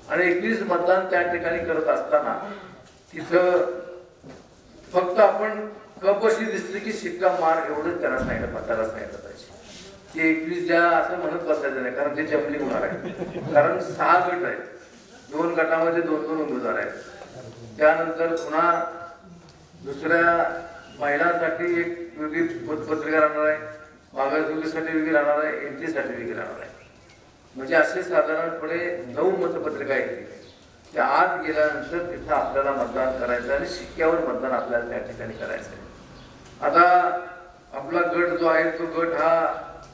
आणि 21 मतदान त्या ठिकाणी करत असताना तिथं फक्त आपण कपबशी दिसली की शिक्का मार एवढंच त्यांना सांगितलं, मतदाराला सांगितलं पाहिजे. ते 21 ज्या असं म्हणत बसायचं नाही कारण ते जमली होणार आहे. कारण 6 गट आहेत. 2 गटामध्ये 2-2 उमेदवार आहेत. त्यानंतर पुन्हा दुसऱ्या महिलांसाठी एक वेगळी मतपत्रिका राहणार आहे, मागासवर्गीसाठी वेगळी राहणार आहे, एनटीसाठी वेगळी राहणार आहे. म्हणजे असे साधारणपणे 9 मतपत्रिका येतील. त्या आत गेल्यानंतर तिथं आपल्याला मतदान करायचं आणि शिक्क्यावर मतदान आपल्याला त्या ठिकाणी करायचं आहे. आता आपला गट जो आहे तो गट हा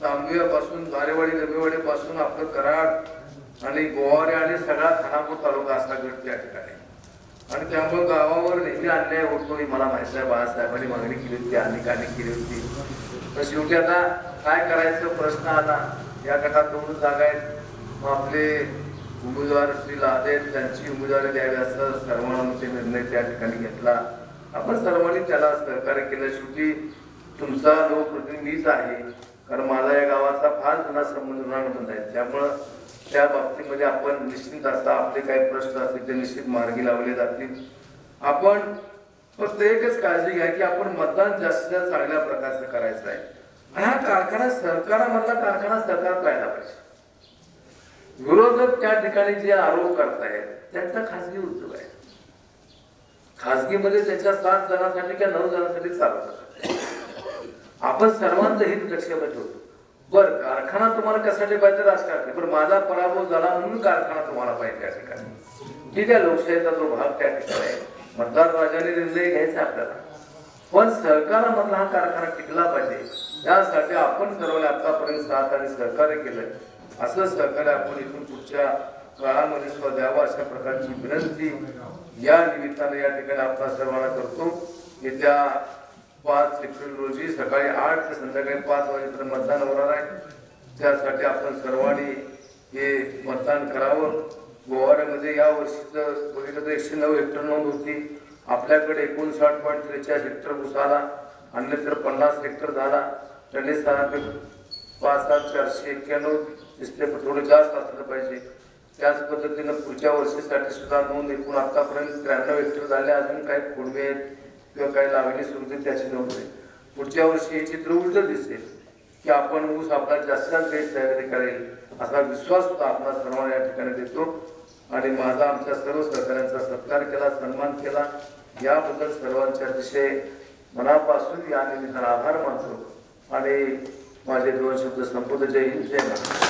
तांबव्यापासून बारेवाडी गमेवाडीपासून आपलं कराड आणि गोवारे आणि सगळा खानापूर तालुका असा गट त्या ठिकाणी. आणि त्यामुळे गावावर नेहमी अन्याय होतो हे मला माहिती आहे. बाळासाहेबांनी मागणी केली होती, अनेकांनी केली होती. तर शेवटी आता काय करायचं प्रश्न आला. या गटात 2 जागा आहेत. मग आपले उमेदवार श्री लादेन त्यांची उमेदवारी द्यावी असं सर्वांनी निर्णय त्या ठिकाणी घेतला. आपण सर्वांनी त्याला सहकार्य केलं. शेवटी तुमचा लोकप्रतिनिधी मीच आहे कारण माझा या गावाचा फार जुना संबंध आहे. त्यामुळं त्या बाबतीमध्ये आपण निश्चित असता आपले काही प्रश्न असतील ते निश्चित मार्गी लावले जातील. आपण फक्त एकच काळजी घ्या की आपण मतदान जास्त चांगल्या प्रकारचं करायचं आहे. आणि हा कारखाना सरकारामधला कारखाना सरकार राहायला पाहिजे. विरोधक त्या ठिकाणी जे आरोप करतायत त्यांचा खासगी उद्योग आहे. खासगीमध्ये त्याच्या 7 जणांसाठी किंवा 9 जणांसाठी चालवतात. आपण सर्वांचं हित लक्षात ठेवतो. बरं कारखाना तुम्हाला कशासाठी पाहिजे राजकारणी, पण माझा पराभव झाला म्हणून कारखाना तुम्हाला पाहिजे त्या ठिकाणी. ठीक आहे, लोकशाहीचा जो भाग त्या ठिकाणी आहे. मतदार राजाने निर्णय घ्यायचा आपल्याला, पण सहकारामधला हा कारखाना टिकला पाहिजे. यासाठी आपण सर्वांनी आतापर्यंत साथ आणि सहकार्य केलं. असं सहकार्य आपण इथून पुढच्या काळामध्ये सुद्धा द्यावं अशा प्रकारची विनंती या निमित्ताने या ठिकाणी आपण सर्वांना करतो. येत्या 5 एप्रिल रोजी सकाळी 8 ते संध्याकाळी 5 वाजेपर्यंत मतदान होणार आहे. त्यासाठी आपण सर्वांनी हे मतदान करावं. गोवाऱ्यामध्ये या वर्षीचं बघितलं तर 109 हेक्टर नोंद होती. आपल्याकडे 59.43 हेक्टर ऊस आला, अन्यत्र 50 हेक्टर झाला. त्यांनी 5,491 दिसले, पण थोडं जास्त असलं पाहिजे. त्याच पद्धतीनं पुढच्या वर्षीसाठी सुद्धा नोंद एकूण आतापर्यंत 93 हेक्टर झाले. अजून काही खोडवे आहेत किंवा काही लागणी सुरू होते त्याची नोंद आहे. पुढच्या वर्षी हे चित्र उलट दिसेल की आपण ऊस आपला जास्तीत गैरतयारी करेल असा विश्वास सुद्धा आपला सर्वांना या ठिकाणी देतो. आणि माझा आमच्या सर्व सहकाऱ्यांचा सत्कार केला, सन्मान केला, याबद्दल सर्वांच्या अतिशय मनापासून या निमित्तानं आभार मानतो आणि माझे 2 शब्द संपवतो. जय हिंद, जय महाराष्ट्र.